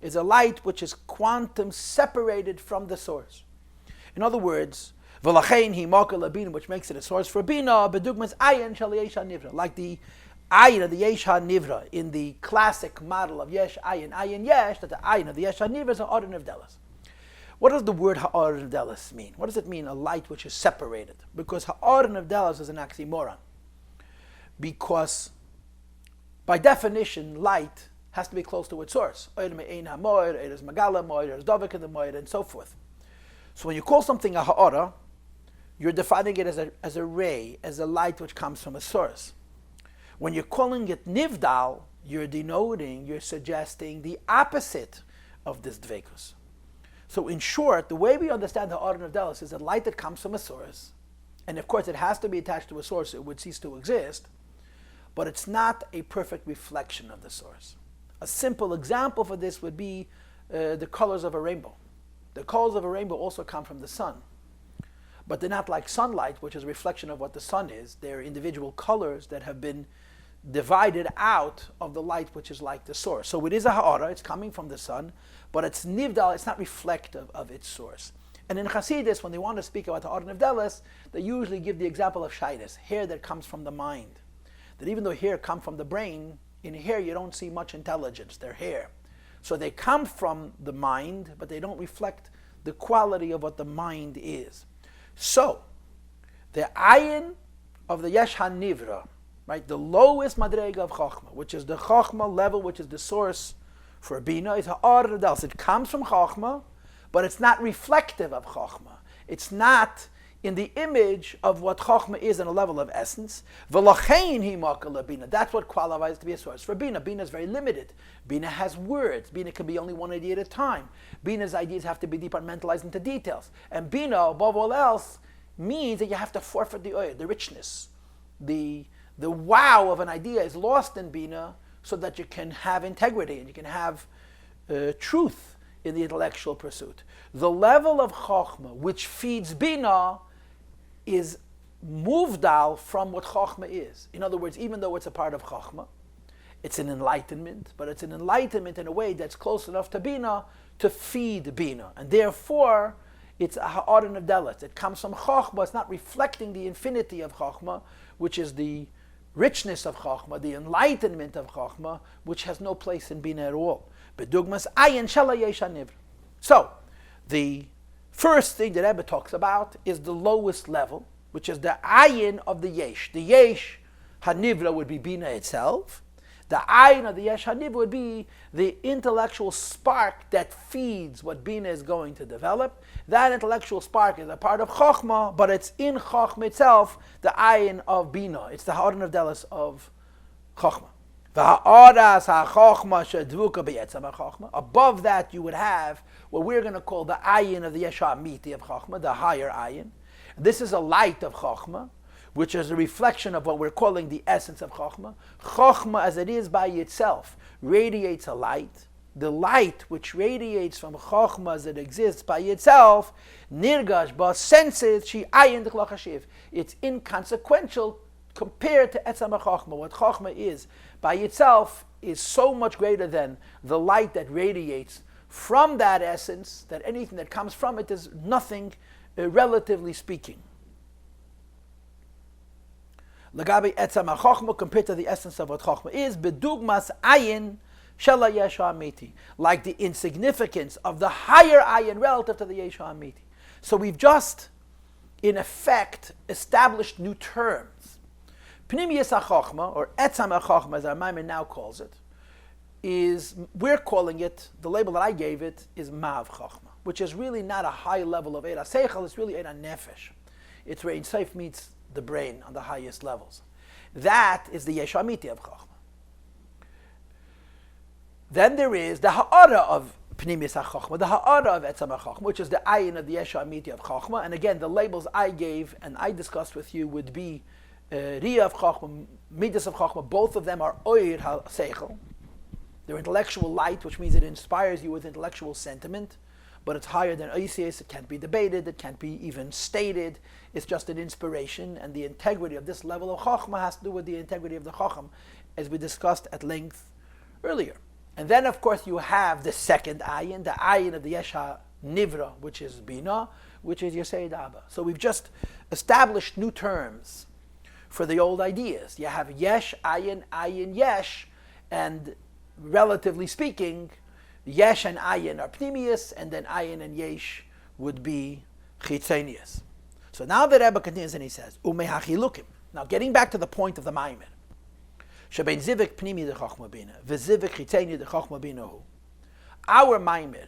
is a light which is quantum separated from the source. In other words, V'lachein hi Makar Labina, which makes it a source for Bina, bedugmas Ayin shel Yesh HaNivra, like the Ayin of the Yesh HaNivra in the classic model of Yesh Ayin, Ayin Yesh, that the Ayin of the Yesh HaNivra is an Ha'or Nevdelis. What does the word Ha'or Nevdelis mean? What does it mean, a light which is separated? Because Ha'or Nevdelis is an oxymoron. Because, by definition, light has to be close to its source. And so forth. So when you call something a ha'ara, you're defining it as a ray, as a light which comes from a source. When you're calling it nivdal, you're suggesting the opposite of this dvekus. So in short, the way we understand the ha'ara nivdalis is a light that comes from a source, and of course it has to be attached to a source, it would cease to exist, but it's not a perfect reflection of the source. A simple example for this would be the colors of a rainbow. The colors of a rainbow also come from the sun. But they're not like sunlight, which is a reflection of what the sun is. They're individual colors that have been divided out of the light which is like the source. So it is a ha'ara, it's coming from the sun, but it's nivdal, it's not reflective of its source. And in Hasidus, when they want to speak about the ha'ara nivdalis, they usually give the example of shaitis, hair that comes from the mind. That even though hair come from the brain, in hair you don't see much intelligence, they're hair. So they come from the mind, but they don't reflect the quality of what the mind is. So, the ayin of the Yesh HaNivra, right, the lowest madrega of Chochma, which is the Chochma level, which is the source for Bina, is Ha'or Nevdelis. It comes from Chochma, but it's not reflective of Chochma. It's not in the image of what Chochma is in a level of essence. V'lachein hi Makar Labina. That's what qualifies to be a source for Bina. Bina is very limited. Bina has words. Bina can be only one idea at a time. Bina's ideas have to be departmentalized into details. And Bina, above all else, means that you have to forfeit the oil, the richness. The wow of an idea is lost in Bina so that you can have integrity and you can have truth in the intellectual pursuit. The level of Chochma which feeds Bina is movdal from what Chochma is. In other words, even though it's a part of Chochma, it's an enlightenment, but it's an enlightenment in a way that's close enough to Bina to feed Bina. And therefore, it's a ha'ara nevdelis. It comes from Chochma, it's not reflecting the infinity of Chochma, which is the richness of Chochma, the enlightenment of Chochma, which has no place in Bina at all. Bedugmas ayin shala yesh hanivra. So, the first thing that Rebbe talks about is the lowest level, which is the ayin of the yesh. The yesh hanivra would be Bina itself. The ayin of the yesh hanivra would be the intellectual spark that feeds what Bina is going to develop. That intellectual spark is a part of Chochma, but it's in Chochma itself, the ayin of Bina. It's the ha'ara nevdelis of Chochma. Above that you would have what we're going to call the ayin of the Yesh HaAmiti of Chochma, the higher ayin. This is a light of Chochma, which is a reflection of what we're calling the essence of Chochma. Chochma, as it is by itself, radiates a light. the light which radiates from Chokhmah that exists by itself, nirgash ba senses she ayin d'chlach hashiv. It's inconsequential compared to etzam Chokhmah. What Chokhmah is by itself is so much greater than the light that radiates from that essence, that anything that comes from it is nothing, relatively speaking. Lagabi etzam Chokhmah compared to the essence of what Chokhmah is, bedugmas ayin shela yesha amiti, like the insignificance of the higher ayin relative to the yesha amiti. So we've just, in effect, established new terms. Pnimiyas HaChokhmah, or etzam HaChokhmah, as our Maamar now calls it, we're calling it, the label that I gave it, is Mav Chokhmah, which is really not a high level of Eira Seichel, it's really Eira Nefesh. It's where Ein Sof meets the brain on the highest levels. That is the Yesh Amiti of Chokhmah. Then there is the Ha'ara of Pnimiyas HaChokhmah, the Ha'ara of Etzam HaChokhmah, which is the ayin of the Yesh Amiti of Chokhmah. And again, the labels I gave and I discussed with you would be Riyah of Chokhmah, Midas of Chokhmah. Both of them are Oir HaSeichel. They're intellectual light, which means it inspires you with intellectual sentiment, but it's higher than Oisius. It can't be debated, it can't be even stated. It's just an inspiration, and the integrity of this level of Chokhmah has to do with the integrity of the Chokhmah, as we discussed at length earlier. And then, of course, you have the second ayin, the ayin of the Yesha Nivra, which is Bina, which is Yesei Abba. So we've just established new terms for the old ideas. You have Yesh, ayin, Yesh, and relatively speaking, Yesh and ayin are Pnimius, and then ayin and Yesh would be Chitzenius. So now the Rebbe continues and he says, Umehachilukim. Now getting back to the point of the Maamar. Shebein zivik pnimi de chokhmah bina, v'zivik chitzeni de chokhmah bina hu. Our Maamar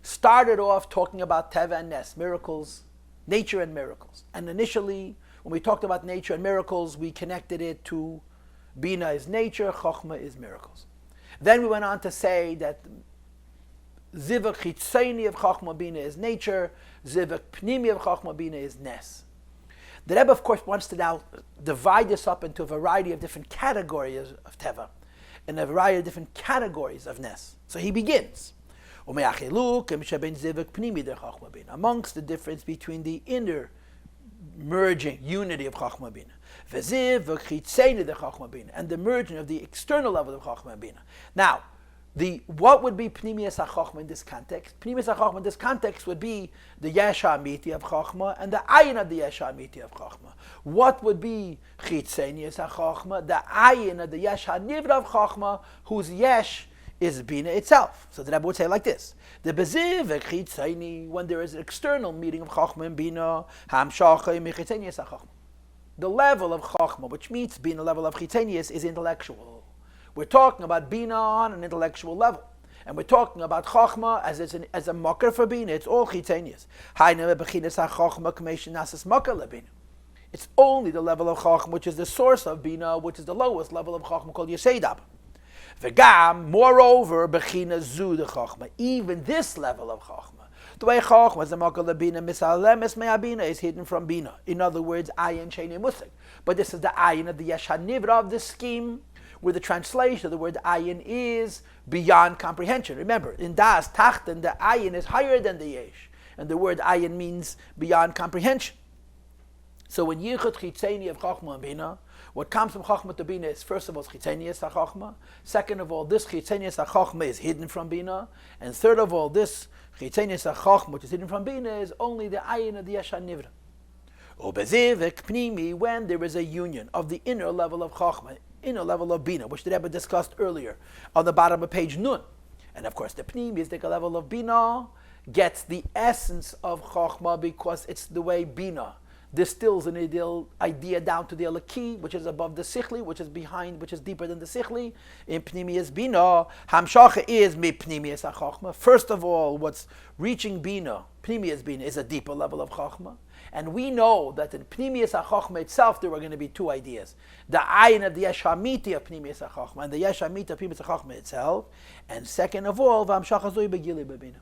started off talking about Teva and Nes, miracles, nature and miracles. And initially, when we talked about nature and miracles, we connected it to Bina is nature, Chokhmah is miracles. Then we went on to say that zivik chitzeni of Chokhmah bina is nature, zivik pnimi of Chokhmah bina is Nes. The Rebbe, of course, wants to now divide this up into a variety of different categories of Teva and a variety of different categories of Nes. So he begins. Amongst the difference between the inner merging, unity of Chokhmah Bina, and the merging of the external level of Chokhmah Bina. Now, what would be Pnimiyas HaChokhmah in this context? Pnimiyas HaChokhmah in this context would be the Yesh HaAmiti of Chokhmah and the Ayin of the Yesh HaAmiti of Chokhmah. What would be Chitzenius HaChokhmah? The Ayin of the Yesh HaNivra of Chokhmah, whose Yesh is Bina itself. So the Rebbe would say like this: the Beziv Chitzeni, when there is an external meeting of Chokhmah and Bina, Hamshachai Mechitzenius HaChokhmah. The level of Chokhmah, which meets Bina level of Chitzenius, is intellectual. We're talking about Bina on an intellectual level. And we're talking about Chokhmah as a mocker for Bina. It's all Chitzenius. It's only the level of Chokhmah, which is the source of Bina, which is the lowest level of Chokhmah, called Yesei Abba. V'gam, moreover, Bechina Zu de Chokhmah. Even this level of Chokhmah, the way Chokhmah is the mocker of Bina, Misalemes Me'abina, is hidden from Bina. In other words, Ayin Sheni Musik. But this is the Ayin of the Yesh HaNivra of this scheme, where the translation of the word ayin is beyond comprehension. Remember, in Das Tachten, the ayin is higher than the yesh, and the word ayin means beyond comprehension. So when Yichud Chitzeni of Chokhmah and Bina, what comes from Chokhmah to Bina is, first of all, Chitzenius HaChokhmah. Second of all, this Chitzenius HaChokhmah is hidden from Bina. And third of all, this Chitzenius HaChokhmah, which is hidden from Bina, is only the ayin of the Yesh HaNivra. Ubezivik Pnimi, when there is a union of the inner level of Chokhmah, inner level of Bina, which the Rebbe discussed earlier on the bottom of page Nun. And of course, the Pnimiistic level of Bina gets the essence of Chokhmah because it's the way Bina distills an ideal idea down to the Elaki, which is above the Sichli, which is behind, which is deeper than the Sichli. In Pnimius Bina, Hamshacha is mi Pnimius HaChokhmah. First of all, what's reaching Bina, Pnimius Bina, is a deeper level of Chokhmah. And we know that in Pnimius HaChokhmah itself, there are going to be two ideas. The ayin of the Yesh HaMiti of Pnimius HaChokhmah, and the Yesh HaMiti of Pnimius HaChokhmah itself. And second of all, V'amshach Zoi Begili Bebina.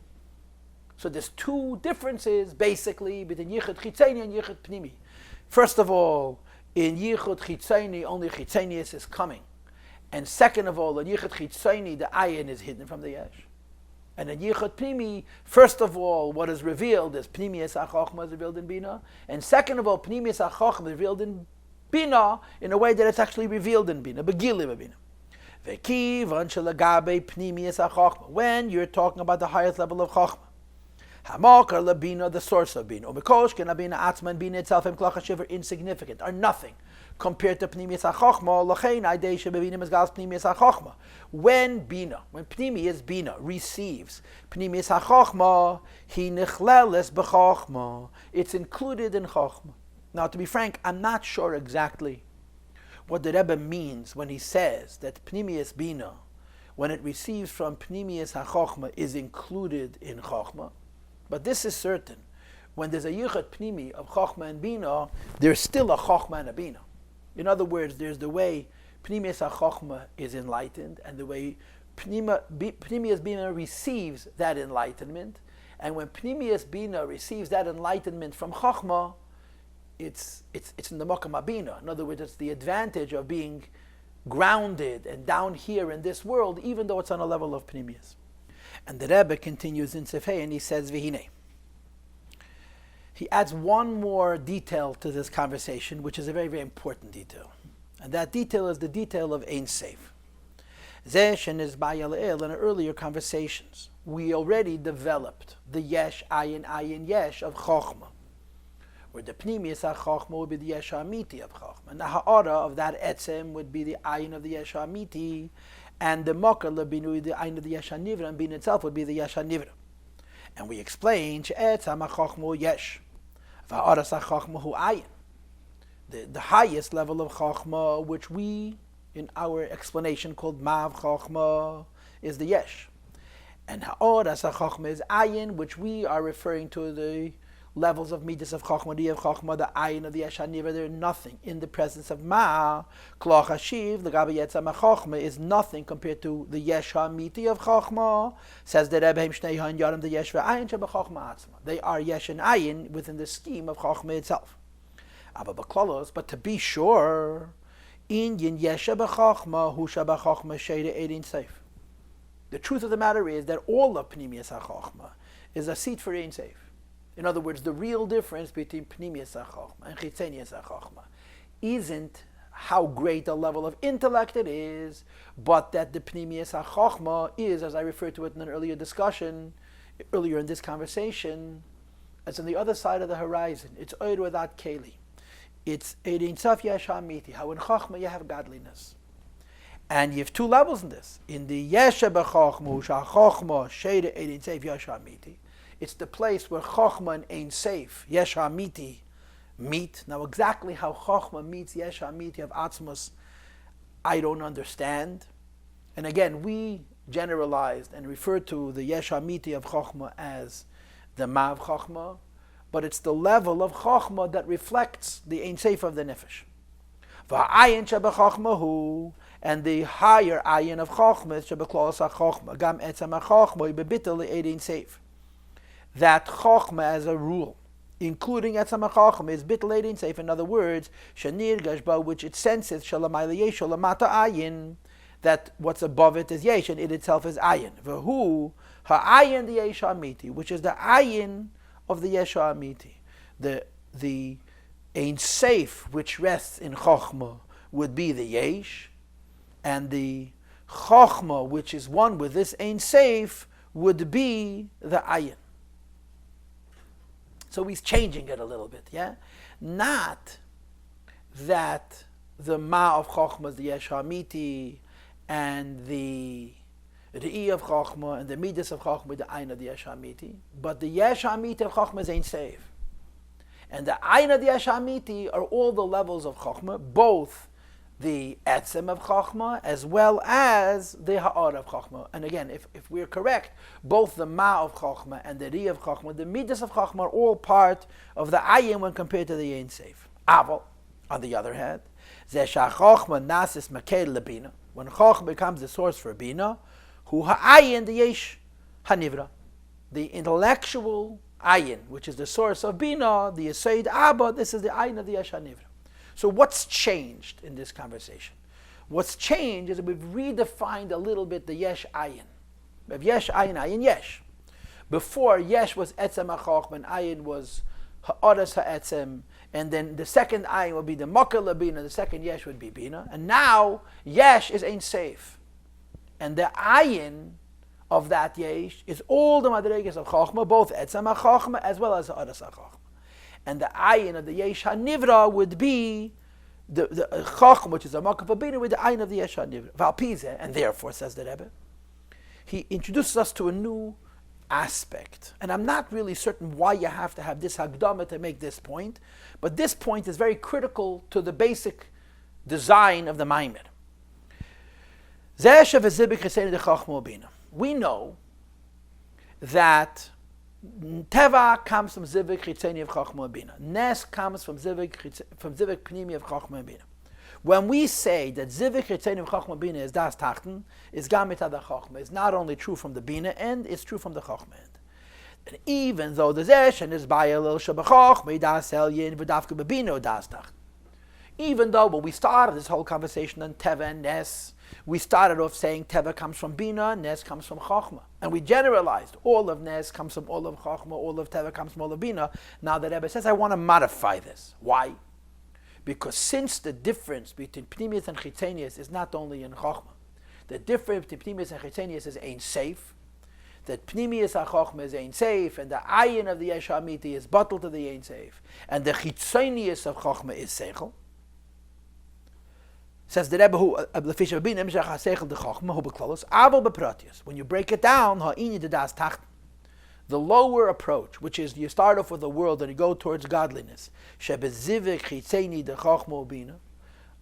So there's two differences, basically, between Yichud Chitzeni and Yichud Pnimi. First of all, in Yichud Chitzeni, only Chitzenius is coming. And second of all, in Yichud Chitzeni, the ayin is hidden from the Yesh. And in Yichud Pnimi, first of all, what is revealed is Pnimius HaChochma is revealed in Bina. And second of all, Pnimius HaChochma is revealed in Bina in a way that it's actually revealed in Bina. Begili Bina. When you're talking about the highest level of Chochma, Hamakar Labina, the source of Bina, Umikoshkin Abina Atzman Bina itself, and Klachashiv are insignificant, are nothing compared to Pnimius HaChochma. Lachein Aidesha Bevina Mizgas Pnimius HaChochma. When Pnimius Bina receives Pnimius HaChochma, he nichleles b'Chochma. It's included in Chochma. Now, to be frank, I'm not sure exactly what the Rebbe means when he says that Pnimius Bina, when it receives from Pnimius HaChochma, is included in Chochma. But this is certain. When there's a Yichud Pnimi of Chochma and Bina, there's still a Chochma and a Bina. In other words, there's the way Pnimius HaChochma is enlightened, and the way Pnimius Bina receives that enlightenment. And when Pnimius Bina receives that enlightenment from Chochma, it's in the Mokam HaBina. In other words, it's the advantage of being grounded and down here in this world, even though it's on a level of Pnimius. And the Rebbe continues in Sefei and he says, Vihine. He adds one more detail to this conversation, which is a very, very important detail. And that detail is the detail of Ein Seif. Zeshen is Bayal in earlier conversations. We already developed the Yesh, Ayin, Yesh of Chochma, where the Pnimius HaChochma would be the Yesh HaAmiti of Chochma. And the Ha'ara of that Etzem would be the Ayin of the Yesh HaAmiti, and the Mokar Labinu, the Ayin of the Yesh HaNivra, and Bin itself would be the Yesh HaNivra. And we explained, She'etzam HaChochma Yesh, Va'aras HaChochma Hu Ayin. The highest level of Chochma, which we, in our explanation called Mav Chochma, is the Yesh. And Ha'aras HaChochma is Ayin, which we are referring to the levels of Midas of Chochma, the Ayin of the Yesh HaNivra. They're nothing in the presence of Ma. Kloch HaShiv, the Gabi Yetzam HaChochma, is nothing compared to the Yesh HaMiti of Chochma. Says the Rebbe, Shnei HaYarim, the Yesh VeAyin Shebachachma Atzma. They are Yesh and Ayin within the scheme of Chochma itself. But to be sure, Inyan Yesh B'Chochma Hu Shebachachma Sheira Ein Seif. The truth of the matter is that all of Pnimius HaChochma is a seat for Ein Seif. In other words, the real difference between Pnimius HaChochma and Chitzenius HaChochma isn't how great a level of intellect it is, but that the Pnimius HaChochma is, as I referred to it in an earlier discussion, earlier in this conversation, as on the other side of the horizon. It's Oir without Keli. It's Ein Sof Yesh HaMiti, how in Chochma you have godliness. And you have two levels in this. In the Yesh B'Chochma, Chochma, Sheira Ein Seif Yesh HaMiti, it's the place where Chochma and Ein Seif, Yesh HaMiti, meet. Now exactly how Chochma meets Yesh HaMiti of Atzmos, I don't understand. And again, we generalized and referred to the Yesh HaMiti of Chochma as the Mav Chochma, but it's the level of Chochma that reflects the Ein Seif of the Nefesh. V'ayin shebechochma hu, and the higher ayin of Chochma is shebeklos HaChochma, gam etzam HaChochma, bebitel Ein Seif. That Chochma as a rule, including Etzam HaChochma, is bittul Ein Seif. In other words, Shanir Gashba, which it senses, Shalamayla Yesh, Shalamata Ayin, that what's above it is Yesh, and it itself is Ayin. V'hu, Ha'ayin the Yesh HaMiti, which is the Ayin of the Yesh HaMiti. The Ein Seif, which rests in Chochma, would be the Yesh, and the Chochma, which is one with this Ein Seif, would be the Ayin. So he's changing it a little bit, yeah? Not that the Ma of Chochma is the Yesh HaMiti, and the Re'i of Chochma, and the Midas of Chochma, the Ayin of the Yesh HaMiti, but the Yesh HaMiti of Chochma is Ein Seif. And the Ayin of the Yesh HaMiti are all the levels of Chochma, both the Etzem of Chochma as well as the Ha'ar of Chochma. And again, if we're correct, both the Ma of Chochma and the Ri of Chochma, the Midas of Chochma are all part of the Ayin when compared to the Ein Seif. Aval, on the other hand, Zesha Chochma Nasis Makel Lebina, when Chochma becomes the source for Bina, Hu Ha'ayin the Yesh HaNivra, the intellectual Ayin, which is the source of Bina, the Yesod Abba, this is the Ayin of the Yesh HaNivra. So what's changed in this conversation? What's changed is that we've redefined a little bit the Yesh Ayin. We have yesh, ayin, yesh. Before, yesh was etzem ha-chochma, and ayin was ha'odas ha'etzem, and then the second ayin would be the makal labina, the second yesh would be bina, and now yesh is ein seif. And the ayin of that yesh is all the madregas of chochma, both etzem ha-chochma as well as ha'odas ha-chochma. And the ayin of the yesh ha-nivra would be the chochma, which is a makal labina, with the ayin of the yesh ha-nivra. Valpizeh, and therefore, says the Rebbe, he introduces us to a new aspect. And I'm not really certain why you have to have this Hagdama to make this point, but this point is very critical to the basic design of the Maamar. We know that Teva comes from Zivik Chitzeni of Chachma Bina. Nes comes from Zivik Pnimi of Chachma Bina. When we say that Zivik Chitzeni of Chachma Bina is Das Tachten, is Gamit Ada Chachma, it's not only true from the Bina end, it's true from the Chachma end. And even though the Zesh and is Bayalil Shabachachma, Das Elyin, V'davka Bebino, Das Tachten. Even though when we started this whole conversation on Teva and Nes, we started off saying Teva comes from Bina, Nes comes from Chachma. And we generalized, all of Nes comes from all of Chachma, all of Teva comes from all of Bina. Now the Rebbe says, I want to modify this. Why? Because since the difference between Pnimius and Chitzenius is not only in Chachma, the difference between Pnimius and Chitzenius is Ein Seif, that Pnimius HaChachma is Ein Seif, and the Ayin of the Yesh HaAmiti is bottled to the Ein Seif, and the Chitzenius of Chachma is Seichel. Says the Rebbe, when you break it down, the lower approach, which is you start off with the world and you go towards godliness,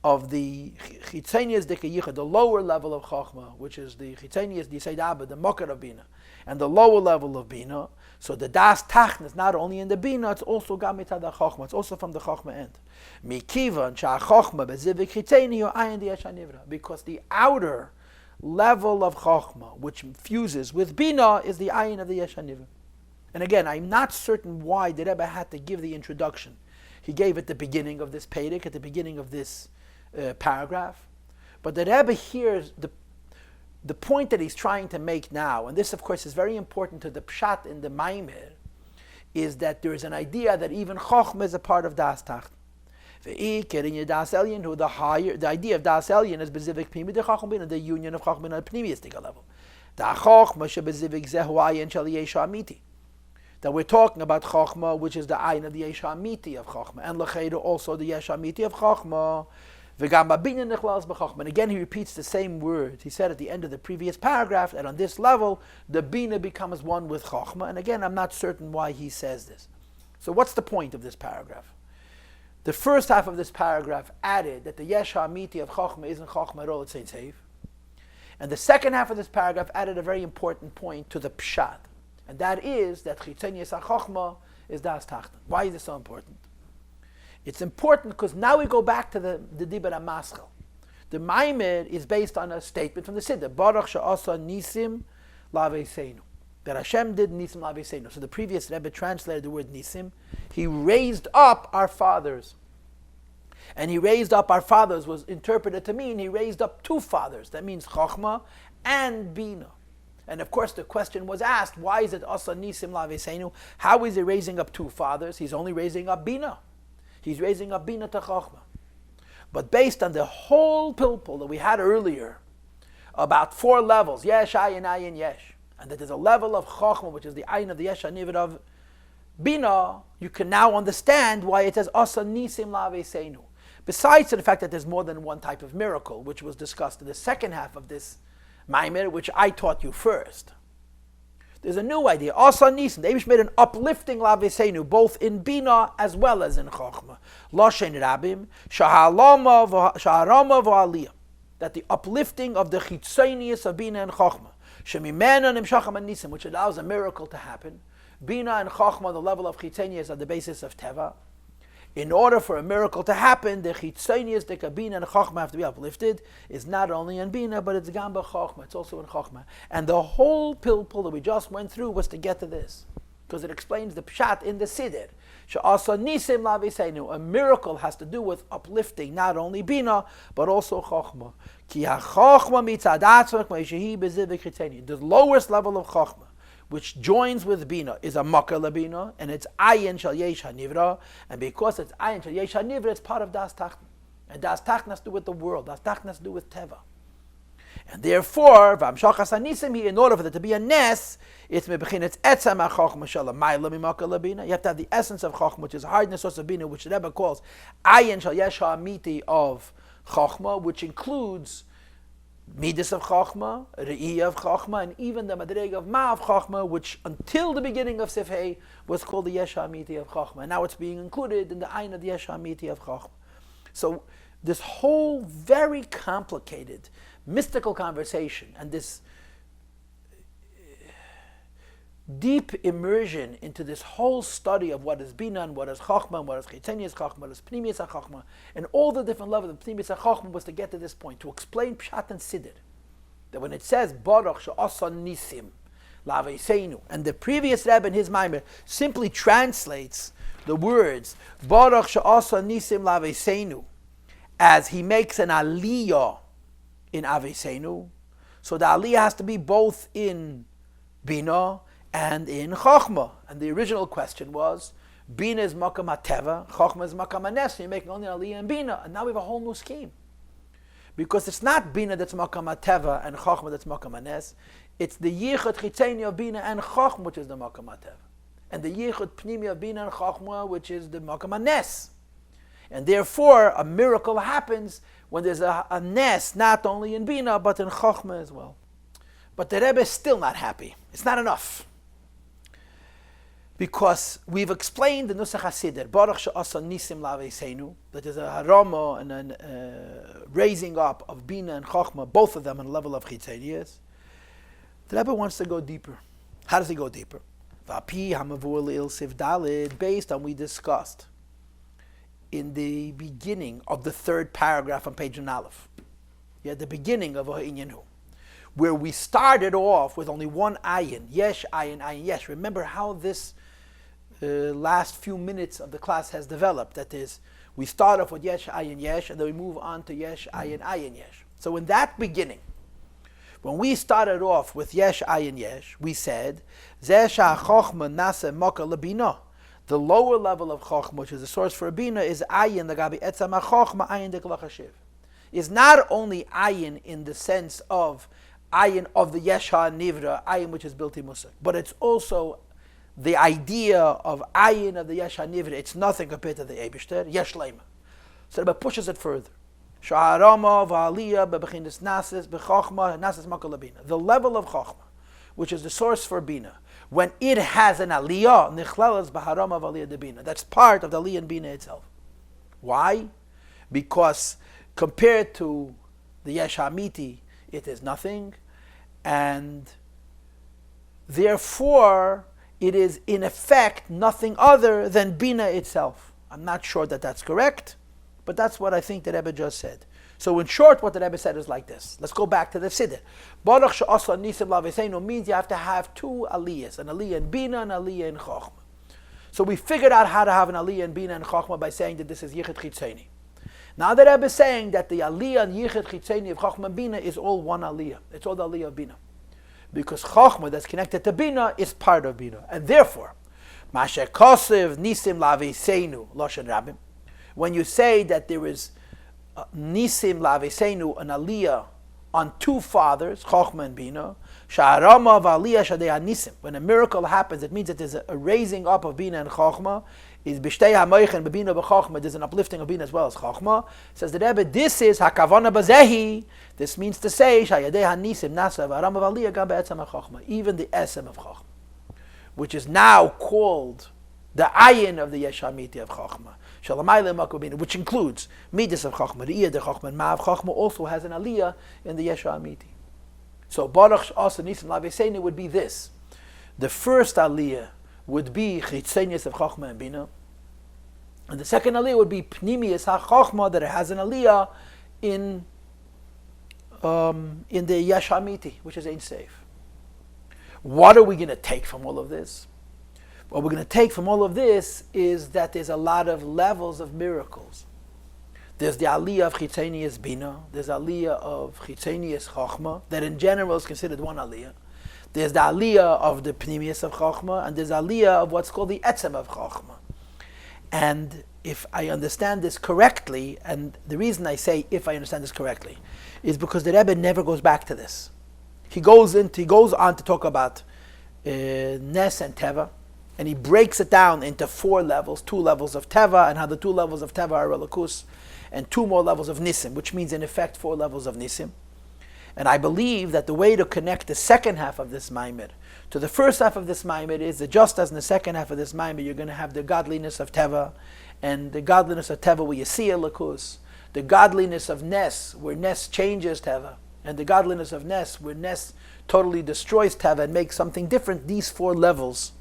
of the chitzenius dekayicha, the lower level of chachma, which is the chitzenius disaydaba, the mokar of bina, and the lower level of bina. So the das tachn is not only in the bina, it's also gamitad chachma. It's also from the chachma end. Mikivan shachachma bezivik chitzeni or ayin di yeshanivra, because the outer level of chachma, which fuses with bina, is the ayin of the yeshanivra. And again, I'm not certain why the Rebbe had to give the introduction. He gave at the beginning of this Pedic, at the beginning of this paragraph. But the Rebbe hears the point that he's trying to make now, and this of course is very important to the Pshat in the Maamar, is that there is an idea that even Chochma is a part of Das Tacht. The idea of Das Elyon is Bezivik Pnimi, the Chachma, the union of Chachma on a Pnimiistic level. The Chochma Shebezivik Zehuayin Shal Yesha Amiti. That we're talking about Chochma, which is the Ayin of the Yesha Amiti of Chochma, and L'cheidu also the Yesha Amiti of Chochma. And again he repeats the same words he said at the end of the previous paragraph, that on this level the Bina becomes one with Chochma. And again, I'm not certain why he says this. So what's the point of this paragraph? The first half of this paragraph added that the Yesha Amiti of Chochma isn't Chochma at all, it's Ein Seif. And the second half of this paragraph added a very important point to the Pshat. And that is that Chitzenius HaChochma is Das Tachten. Why is this so important? It's important because now we go back to the Dibur HaMaschel. The Maamar is based on a statement from the Siddur. Baruch she'asa Nisim laveseinu. That Hashem did Nisim laveseinu. So the previous Rebbe translated the word Nisim. He raised up our fathers. And he raised up our fathers was interpreted to mean he raised up two fathers. That means Chochma and Bina. And of course the question was asked, why is it Asa Nisim laveseinu? How is he raising up two fathers? He's only raising up Bina. He's raising up Bina to Chochma. But based on the whole pilpul that we had earlier, about four levels, Yesh, Ayin, Ayin, Yesh, and that there's a level of Chochma, which is the Ayin of the Yesh HaNivra of Bina, you can now understand why it says Asa Nisim laveseinu. Besides the fact that there's more than one type of miracle, which was discussed in the second half of this Maamar, which I taught you first. There's a new idea. Asa Nisim. The Eibush made an uplifting laveseinu, both in Bina as well as in Chochma. Loshen Rabim, Shaharama v'Aliyah. That the uplifting of the Chitzonius of Bina and Chochma. Shemimena nimshacham Nisim, which allows a miracle to happen. Bina and Chochma, the level of Chitzonius, are the basis of Teva. In order for a miracle to happen, the Chitzonius, the Bina and Chochma have to be uplifted. It's not only in Bina, but it's Gamba Chochma. It's also in Chochma. And the whole pilpul that we just went through was to get to this. Because it explains the Pshat in the Siddur. She'asa Nisim laveseinu. A miracle has to do with uplifting not only Bina, but also Chochma. The lowest level of Chochmah, which joins with Bina, is a Makkah Labina, and it's Ayin Shal Yesh HaNivra, and because it's Ayin Shal Yesh HaNivra, it's part of Das Tachton. And Das Tachton has to do with the world, Das Tachton has to do with Teva. And therefore, V'amshachas HaNisim, in order for there to be a Nes, it's Mebechinetz Etzem HaChochmah Shal Mayla Mimakkah Labina. You have to have the essence of Chochmah, which is hardness of Bina, which the Rebbe calls Ayin Shal Yesh HaAmiti of Chochmah, which includes Midas of Chochmah, Re'iyah of Chochmah, and even the Madreg of Ma of Chochmah, which until the beginning of Sifhei was called the Yesh HaAmiti of Chochmah. And now it's being included in the Ayin of the Yesh HaAmiti of Chochmah. So this whole very complicated mystical conversation and this deep immersion into this whole study of what is Bina and what is Chochmah and what is Chitzenius Chochmah, what is Pnimius HaChochmah, and all the different levels of Pnimius HaChochmah was to get to this point, to explain Pshat and Siddur. That when it says Baruch she'asa Nisim Laveseinu, and the previous Rebbe in his Maamar simply translates the words Baruch she'asa Nisim Laveseinu as he makes an aliyah in Aveseinu. So the aliyah has to be both in Bina and in Chochmah. And the original question was, Bina is Makam HaTeva, Chochmah is Makam HaNes, you're making only Aliyah and Bina. And now we have a whole new scheme. Because it's not Bina that's Makam HaTeva and Chochmah that's Makam HaNes. It's the Yichud Chitzeni of Bina and Chochmah, which is the Makam HaTeva. And the Yichud Pnimi of Bina and Chochmah, which is the Makam HaNes. And therefore, a miracle happens when there's a Nes, not only in Bina, but in Chochmah as well. But the Rebbe is still not happy. It's not enough. Because we've explained the Nusach HaSiddur, Baruch she'asa Nisim Laveseinu, that is a harama and a raising up of Bina and Chochmah, both of them on the level of Chitzenius. The Rebbe wants to go deeper. How does he go deeper? Vapi hamavur le'il siv dalid, based on we discussed in the beginning of the third paragraph on page Aleph. Yeah, the beginning of Ha'inyanhu, where we started off with only one ayin, yesh, ayin, yesh. Remember how this last few minutes of the class has developed. That is, we start off with yesh, ayin, yesh, and then we move on to yesh, ayin, yesh. So in that beginning, when we started off with yesh, ayin, yesh, we said, zeh sha'chochma nase moka lebina. The lower level of chochma, which is the source for bina, is ayin lagabi etzam ha'chochma ayin deklach hashiv. Is not only ayin in the sense of ayin of the yesh ha'nivra, ayin which is built in musar, but it's also the idea of ayin of the yesh ha'nivra. It's nothing compared to the Eibishter, yesh leima. So it pushes it further. Sha'arama v'aliyah bebechinas nasis bechochma nasis makalabina. The level of chochma, which is the source for bina, when it has an aliyah, nichlalas b'harama v'aliyah de bina. That's part of the aliyah and bina itself. Why? Because compared to the yesh ha'amiti, it is nothing, and therefore it is in effect nothing other than bina itself. I'm not sure that that's correct, but that's what I think the Rebbe just said. So in short, what the Rebbe said is like this. Let's go back to the Siddur. Baruch she'asa Nisim Laveseinu means you have to have two aliyahs, an aliyah in bina and an aliyah in chochmah. So we figured out how to have an aliyah in bina and chochmah by saying that this is yichud chitzeni. Now the Rebbe is saying that the aliyah and yichud chitzeni of chochmah and bina is all one aliyah. It's all the aliyah of bina. Because chochmah that's connected to bina is part of bina. And therefore, Mashe Kosev Nisim Laveseinu Loshen Rabim, when you say that there is Nisim Laveseinu, an aliyah on two fathers, chochmah and bina, Sha'arama v'aliyah shadei Nisim. When a miracle happens, it means that there's a raising up of bina and chochmah. Is b'shtei ha'moichen b'bina b'chochmah. There's an uplifting of bina as well as chochmah. Says the Rebbe, this is hakavana b'zehi. This means to say sha'yadei ha'nisim nasa v'arama v'aliyah gam be'etzam ha'chochmah. Even the esem of chochmah, which is now called the ayin of the yesh ha'amiti of chochmah, shalamayla makubina, which includes midas of chochmah, the iyah de chochmah, and ma of chochmah also has an aliyah in the yesh ha'amiti. So Baruch also Nisim Laveseinu would be this. The first aliyah would be chitzenius of chochmah and bina, and the second aliyah would be pnimius ha-chochmah, that it has an aliyah in the yesh ha'amiti, which is Ein Seif. What are we going to take from all of this? What we're going to take from all of this is that there's a lot of levels of miracles There's the aliyah of chitzenius bina. There's aliyah of chitzenius chachma, that in general is considered one aliyah. There's the aliyah of the pnimius of chachma, and there's aliyah of what's called the etzem of chachma. And if I understand this correctly, and the reason I say if I understand this correctly, is because the Rebbe never goes back to this. He goes on to talk about Nes and Teva, and he breaks it down into 4 levels, 2 levels of Teva, and how the 2 levels of Teva are Relakus, and 2 more levels of Nisim, which means in effect 4 levels of Nisim. And I believe that the way to connect the second half of this Maamar to the first half of this Maamar is that just as in the second half of this Maamar you're going to have the godliness of Teva, and the godliness of Teva where you see a Lakus, the godliness of Nes, where Nes changes Teva, and the godliness of Nes, where Nes totally destroys Teva and makes something different. These 4 levels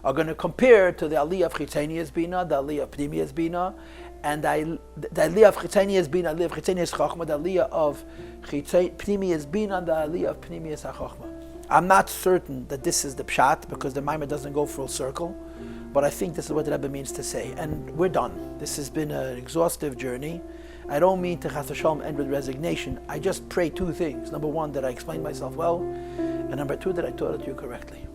are going to compare to the aliyah of chitzenius bina, the aliyah of pnimius bina, and the aliyah of chitzenius bina, the aliyah of chitzenius chachma, the aliyah of pnimius bina, and the aliyah of pnimius chachma. I'm not certain that this is the pshat, because the Maamar doesn't go full circle, but I think this is what the Rebbe means to say. And we're done. This has been an exhaustive journey. I don't mean to chas v'shalom end with resignation. I just pray 2 things. Number 1, that I explained myself well, and number 2, that I taught it to you correctly.